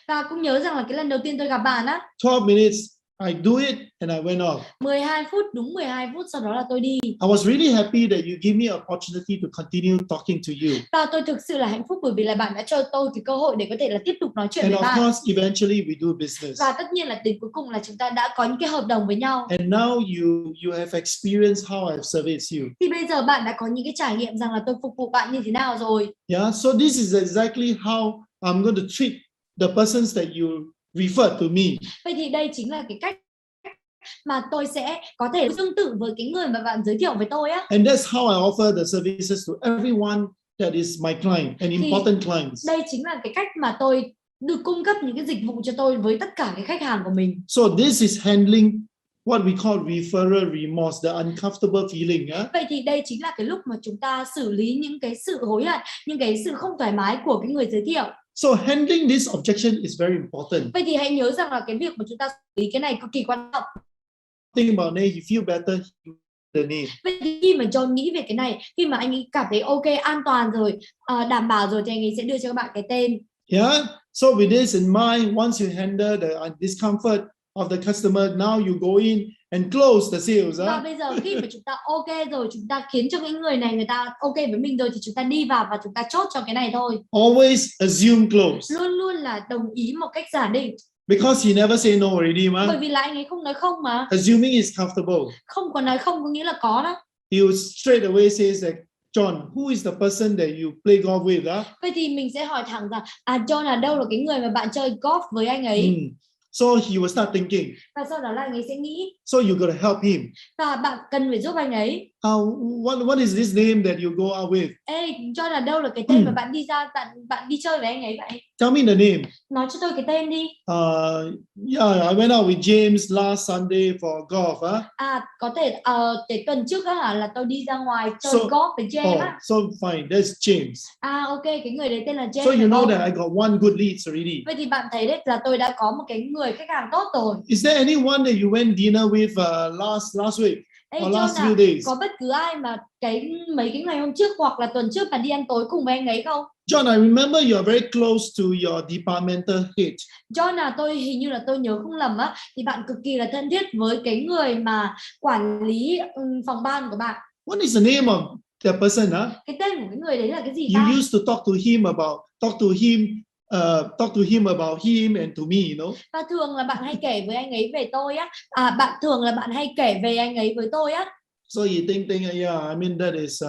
B: Và cũng nhớ rằng là cái lần đầu tiên tôi gặp bạn á.
A: 12 minutes, I do it and I went off.
B: 12 phút, đúng 12 phút sau đó là tôi đi.
A: I was really happy that you give me an opportunity to continue talking to you.
B: Và tôi thực sự là hạnh phúc bởi vì là bạn đã cho tôi cái cơ hội để có thể là tiếp tục nói chuyện
A: And
B: với
A: of
B: bạn.
A: course, eventually we do business.
B: Và tất nhiên là đến cuối cùng là chúng ta đã có những cái hợp đồng với nhau.
A: And now you have experienced how I've serviced you.
B: Thì bây giờ bạn đã có những cái trải nghiệm rằng là tôi phục vụ bạn như thế nào rồi.
A: Yeah, so this is exactly how I'm going to treat the persons that you refer to me.
B: Vậy thì đây chính là cái cách mà tôi sẽ có thể tương tự với cái người mà bạn giới thiệu với tôi á.
A: And that's how I offer the services to everyone that is my client and important clients.
B: Đây chính là cái cách mà tôi được cung cấp những cái dịch vụ cho tôi với tất cả cái khách hàng của mình.
A: So this is handling what we call referral remorse, the uncomfortable feeling.
B: Vậy thì đây chính là cái lúc mà chúng ta xử lý những cái sự hối hận, những cái sự không thoải mái của cái người giới thiệu.
A: So handling this objection is very important.
B: Vậy thì hãy nhớ rằng là cái việc mà chúng ta xử lý cái này cực kỳ quan trọng.
A: Think about it, you feel better, the name.
B: Vậy thì khi mà John nghĩ về cái này, khi mà anh ấy cảm thấy ok, an toàn rồi, đảm bảo rồi thì anh ấy sẽ đưa cho các bạn cái tên.
A: Yeah. So with this in mind, once you handle the discomfort of the customer, now you go in and close the sales.
B: Và bây giờ khi mà chúng ta ok rồi, chúng ta khiến cho những người này người ta ok với mình rồi thì chúng ta đi vào và chúng ta chốt cho cái này thôi.
A: Always assume close.
B: Luôn luôn là đồng ý một cách giả định.
A: Because he never say no already,
B: Bởi vì là anh ấy không nói không mà.
A: Assuming is comfortable.
B: Không có nói không có nghĩa là có đó.
A: He will straight away says that John, who is the person that you play golf with?
B: Vậy thì mình sẽ hỏi thẳng rằng John là đâu là cái người mà bạn chơi golf với anh ấy.
A: So he will start thinking.
B: Và sau đó là anh ấy sẽ nghĩ.
A: So you gotta help him.
B: Và bạn cần phải giúp anh ấy.
A: What is this name that you go out with?
B: Ê, John là đâu là cái tên mà bạn đi ra bạn đi chơi với anh ấy vậy?
A: Tell me the name.
B: Nói cho tôi cái tên đi.
A: Yeah, I went out with James last Sunday for golf.
B: Có thể cái tuần trước là tôi đi ra ngoài chơi golf với James.
A: So fine, that's James.
B: Ok, cái người đấy tên là James.
A: So you know that I got one good leads already.
B: Vậy thì bạn thấy đấy là tôi đã có một cái người khách hàng tốt rồi.
A: Is there anyone that you went dinner with last week? Or last few days?
B: Có bất cứ ai mà mấy cái ngày hôm trước hoặc là tuần trước bạn đi ăn tối cùng với anh ấy không?
A: John, I remember you are very close to your departmental head.
B: John tôi hình như là tôi nhớ không lầm thì bạn cực kỳ là thân thiết với cái người mà quản lý phòng ban của bạn.
A: What is the name of that person?
B: Cái tên của cái người đấy là cái gì
A: ta? You used to talk to him about him and to me, you know.
B: Và thường là bạn hay kể với anh ấy về tôi thường là bạn hay kể về anh ấy với tôi
A: So you think yeah, I mean that is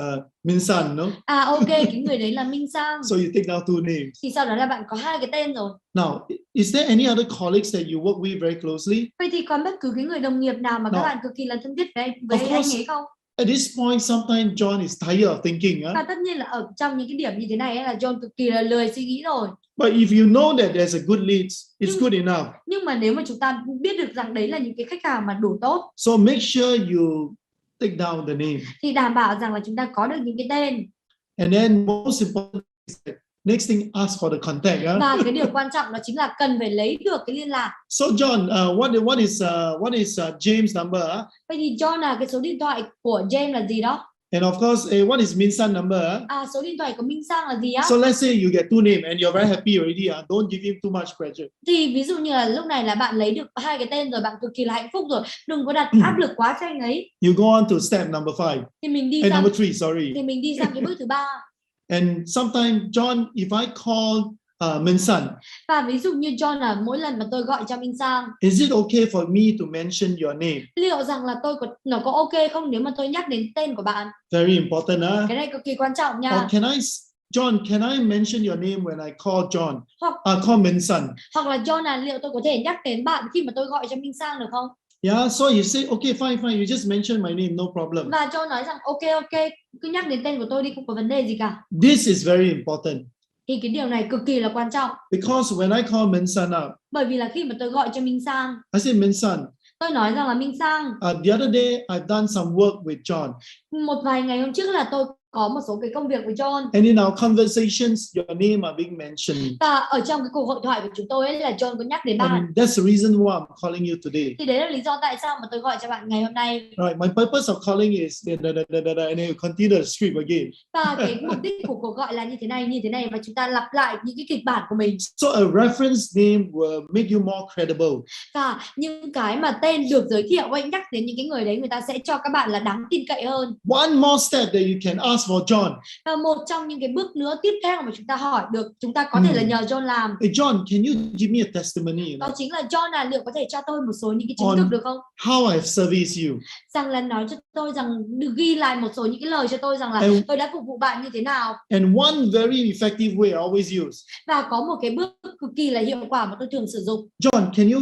A: Minh San, no?
B: Ok, cái người đấy là Minh Sang.
A: So you take down two names.
B: Thì sau đó là bạn có hai cái tên rồi.
A: Now, is there any other colleagues that you work with very closely?
B: Vậy thì có bất cứ cái người đồng nghiệp nào mà các bạn cực kỳ là thân thiết với anh ấy không?
A: At this point, sometimes John is tired of thinking.
B: Và tất nhiên là ở trong những cái điểm như thế này là John cực kỳ là lười suy nghĩ rồi.
A: But if you know that there's a good leads, it's good enough.
B: Nhưng mà nếu mà chúng ta biết được rằng đấy là những cái khách hàng mà đủ tốt.
A: So make sure you take down the name.
B: Thì đảm bảo rằng là chúng ta có được những cái tên.
A: And then most important is that next thing, ask for the contact.
B: Và cái điều quan trọng đó chính là cần phải lấy được cái liên lạc.
A: So John, what is James number?
B: Vậy thì John là cái số điện thoại của James là gì đó?
A: And of course, what is Minh San number?
B: Số điện thoại của Minh Sang là gì
A: So let's say you get two names and you're very happy already. Don't give him too much pressure.
B: Thì ví dụ như là lúc này là bạn lấy được hai cái tên rồi, bạn cực kỳ là hạnh phúc rồi. Đừng có đặt áp lực quá cho anh ấy.
A: You go on to step number 5.
B: Thì mình đi
A: sang number 3, sorry.
B: Thì mình đi sang cái bước thứ 3.
A: And sometimes John, if I call Minh San.
B: Và ví dụ như John là mỗi lần mà tôi gọi cho Minh Sang.
A: Is it okay for me to mention your name?
B: Liệu rằng là nó có ok không nếu mà tôi nhắc đến tên của bạn?
A: Very important,
B: Cái này cực kỳ quan trọng nha.
A: Or John, can I mention your name when I call John? Call Minh San.
B: Hoặc là John là liệu tôi có thể nhắc đến bạn khi mà tôi gọi cho Minh Sang được không?
A: Yeah, so you say okay, fine, you just mention my name, no problem.
B: Và John nói rằng ok, cứ nhắc đến tên của tôi đi, không có vấn đề gì cả.
A: This is very important.
B: Thì cái điều này cực kỳ là quan trọng.
A: Because when I call Minh San up,
B: bởi vì là khi mà tôi gọi cho Minh Sang,
A: I say Minh San.
B: Tôi nói rằng là Minh Sang.
A: The other day I've done some work with John.
B: Một vài ngày hôm trước là tôi có một số cái công việc với John.
A: And in our conversations, your name are being mentioned.
B: Và ở trong cái cuộc hội thoại của chúng tôi ấy là John có nhắc đến bạn.
A: That's the reason why I'm calling you today.
B: Thì đấy là lý do tại sao mà tôi gọi cho bạn ngày hôm nay.
A: Right, my purpose of calling is and then you continue the script again.
B: Và cái mục đích của cuộc gọi là như thế này và chúng ta lặp lại những cái kịch bản của mình.
A: So a reference name will make you more credible.
B: Và những cái mà tên được giới thiệu anh nhắc đến những cái người đấy, người ta sẽ cho các bạn là đáng tin cậy hơn.
A: One more step that you can ask for John.
B: Và một trong những cái bước nữa tiếp theo mà chúng ta hỏi được, chúng ta có thể là nhờ John làm.
A: Hey John, can you give me a testimony?
B: Đó chính là John là liệu có thể cho tôi một số những cái chứng thực được không?
A: How I've serviced you.
B: Rằng là nói cho tôi rằng được ghi lại một số những cái lời cho tôi rằng là tôi đã phục vụ bạn như thế nào.
A: And one very effective way I always use.
B: Và có một cái bước cực kỳ là hiệu quả mà tôi thường sử dụng.
A: John, can you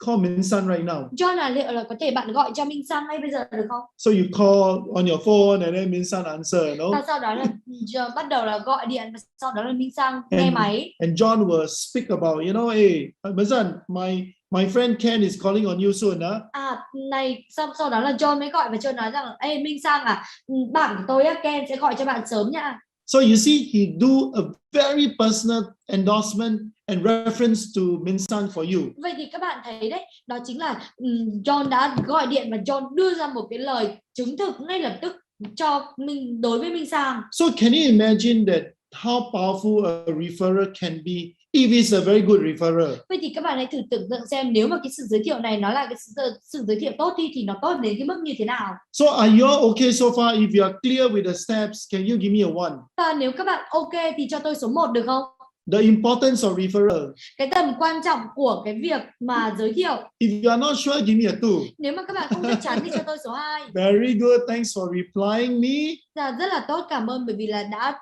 A: call Minh San right now?
B: John là liệu là có thể bạn gọi cho Minh Sang ngay bây giờ được không?
A: So you call on your phone and then Minh San answer, no?
B: Và sau đó là bắt đầu là gọi điện và sau đó là Minh Sang nghe máy.
A: And John will speak about, hey, Minh San, my friend Ken is calling on you soon,
B: này sau đó là John mới gọi và John nói rằng là Minh Sang bạn của tôi Ken sẽ gọi cho bạn sớm nha.
A: So you see, he do a very personal endorsement and reference to Minh San for you.
B: Vậy thì các bạn thấy đấy, đó chính là John đã gọi điện và John đưa ra một cái lời chứng thực ngay lập tức cho mình đối với Minh Sang.
A: So can you imagine that how powerful a referrer can be if he's a very good referrer?
B: Vậy thì các bạn hãy thử tưởng tượng xem nếu mà cái sự giới thiệu này nó là cái sự giới thiệu tốt thì nó tốt đến cái mức như thế nào.
A: So are you okay so far? If you are clear with the steps, can you give me a 1?
B: Và nếu các bạn ok thì cho tôi số 1 được không?
A: the importance of referral.
B: Cái tầm quan trọng của cái việc mà giới thiệu.
A: If you are not sure, give me a 2.
B: Nếu mà các bạn không chắc chắn thì cho tôi số 2.
A: Very good. Thanks for replying me.
B: Dạ, rất là tốt, cảm ơn bởi vì là đã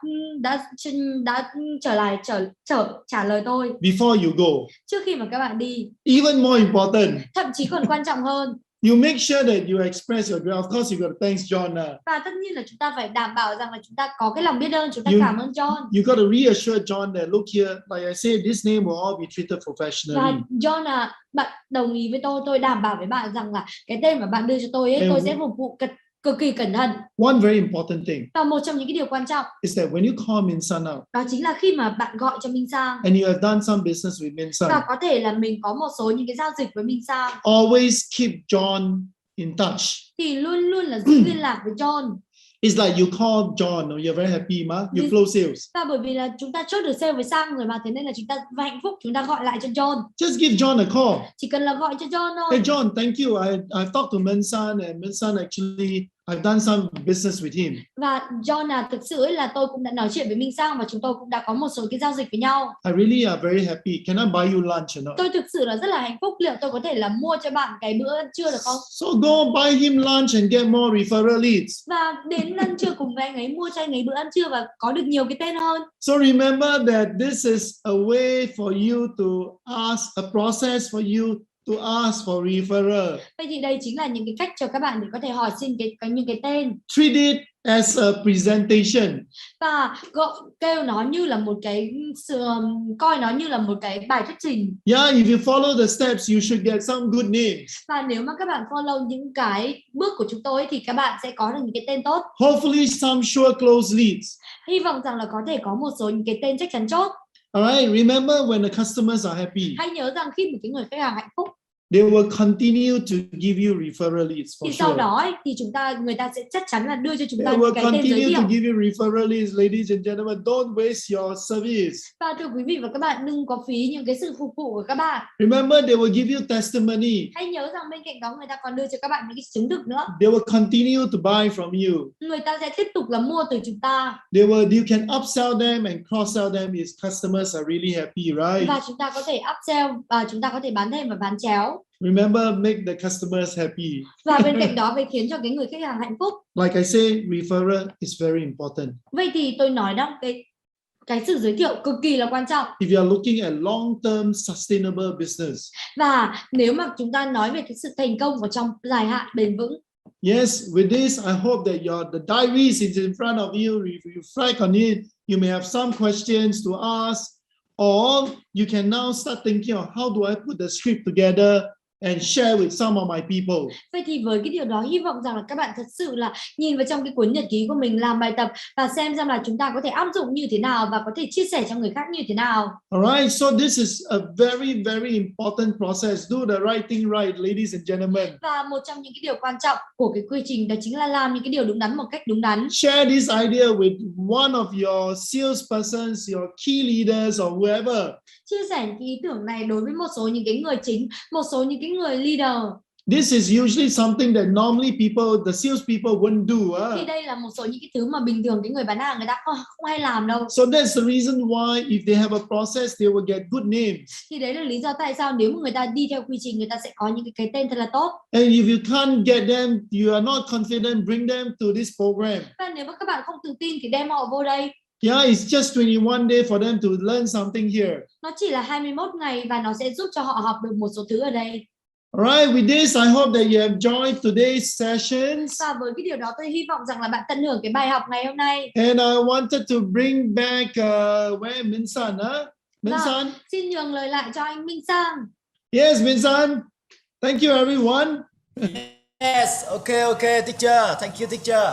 B: trả lời tôi
A: Before you go.
B: trước khi mà các bạn đi.
A: Even more important.
B: Thậm chí còn quan trọng hơn.
A: You make sure that you express your gratitude. Of course, you got to thank John.
B: Và tất nhiên là chúng ta phải đảm bảo rằng là chúng ta có cái lòng biết ơn, chúng ta cảm ơn John.
A: You got to reassure John that look here, like I said, this name will all be treated professionally.
B: Và John bạn đồng ý với tôi đảm bảo với bạn rằng là cái tên mà bạn đưa cho tôi ấy, tôi sẽ phục vụ cực kỳ cẩn thận.
A: One very important thing.
B: Và một trong những cái điều quan trọng
A: is that when you call Min-san out,
B: đó chính là khi mà bạn gọi cho Min-sang
A: and you have done some business with Min-san,
B: và có thể là mình có một số những cái giao dịch với Min-sang,
A: always keep John in touch.
B: thì luôn luôn là giữ liên lạc với John.
A: It's like you call John, you're very happy, ma. You close sales.
B: Và bởi vì là chúng ta chốt được sale với Sang rồi mà, thế nên là chúng ta hạnh phúc, chúng ta gọi lại cho John.
A: Just give John a call.
B: Chỉ cần là gọi cho John thôi.
A: Hey John, thank you. I've talked to Min-san, and Min-san actually I've done some business with him.
B: Và John thực sự ấy là tôi cũng đã nói chuyện với Minh Sang và chúng tôi cũng đã có một số cái giao dịch với nhau.
A: I really am very happy. Can I buy you lunch or not?
B: Tôi thực sự là rất là hạnh phúc. Liệu tôi có thể là mua cho bạn cái bữa ăn trưa được không?
A: So go buy him lunch and get more referral leads.
B: Và đến ăn trưa cùng với anh ấy, mua cho anh ấy bữa ăn trưa và có được nhiều cái tên hơn.
A: So remember that this is a way for you to ask, a process for you to ask for referral.
B: Vậy thì đây chính là những cái cách cho các bạn để có thể hỏi xin những cái tên.
A: Treat it as a presentation.
B: Và kêu nó như là một cái coi nó như là một cái bài thuyết trình.
A: Yeah, if you follow the steps, you should get some good names.
B: Và nếu mà các bạn follow những cái bước của chúng tôi thì các bạn sẽ có được những cái tên tốt.
A: Hopefully some sure close leads.
B: Hy vọng rằng là có thể có một số những cái tên chắc chắn chốt.
A: Alright, remember when the customers are happy,
B: Hãy nhớ rằng khi mà cái người khách hàng hạnh phúc,
A: they will continue to give you referral leads for
B: thì sau
A: sure.
B: đó ấy, thì người ta sẽ chắc chắn là đưa cho chúng ta
A: They
B: những
A: will
B: cái tên giới
A: continue
B: thiệu.
A: to give you referral leads, ladies and gentlemen. Don't waste your service.
B: Và thưa quý vị và các bạn, đừng có phí những cái sự phục vụ của các bạn.
A: Remember, they will give you testimony.
B: Hãy nhớ rằng bên cạnh đó người ta còn đưa cho các bạn những cái chứng thực nữa.
A: They will continue to buy from you.
B: Người ta sẽ tiếp tục là mua từ chúng ta.
A: You can upsell them and cross-sell them if customers are really happy, right?
B: Và chúng ta có thể upsell và chúng ta có thể bán thêm và bán chéo.
A: Remember, make the customers happy.
B: Và bên cạnh đó phải khiến cho cái người khách hàng hạnh phúc.
A: Like I say, referral is very important.
B: Vậy thì tôi nói đó, cái sự giới thiệu cực kỳ là quan trọng.
A: If you are looking at long-term sustainable business.
B: Và nếu mà chúng ta nói về cái sự thành công ở trong dài hạn bền vững.
A: Yes, with this, I hope that the diaries is in front of you. If you reflect on it, you may have some questions to ask, or you can now start thinking of how do I put the script together and share with some of my people.
B: Vậy thì với cái điều đó, hy vọng rằng là các bạn thật sự là nhìn vào trong cái cuốn nhật ký của mình, làm bài tập và xem là chúng ta có thể áp dụng như thế nào và có thể chia sẻ cho người khác như thế nào.
A: Alright, so this is a very, very important process. Do the right thing right, ladies and gentlemen.
B: Và một trong những cái điều quan trọng của cái quy trình đó chính là làm những cái điều đúng đắn một cách đúng đắn.
A: Share this idea with one of your salespersons, your key leaders or whoever.
B: Chia sẻ cái ý tưởng này đối với một số những cái người chính, một số những cái người leader.
A: This is usually something that normally the sales people wouldn't do.
B: Thì đây là một số những cái thứ mà bình thường cái người bán hàng người ta không hay làm đâu.
A: So that's the reason why if they have a process, they will get good names.
B: Thì đấy là lý do tại sao nếu mà người ta đi theo quy trình, người ta sẽ có những cái tên thật là tốt.
A: And if you can't get them, you are not confident, bring them to this program.
B: Và nếu mà các bạn không tự tin thì đem họ vô đây.
A: Yeah, it's just 21 days for them to learn something here.
B: Nó chỉ là 21 ngày và nó sẽ giúp cho họ học được một số thứ ở đây.
A: Alright, with this, I hope that you have enjoyed today's sessions.
B: Và với cái điều đó tôi hy vọng rằng là bạn tận hưởng cái bài học ngày hôm nay.
A: And I wanted to bring back where Min-san, Min-san.
B: Xin nhường lời lại cho anh Minh Sang.
A: Yes, Min-san. Thank you, everyone.
C: Yes, okay, teacher. Thank you, teacher.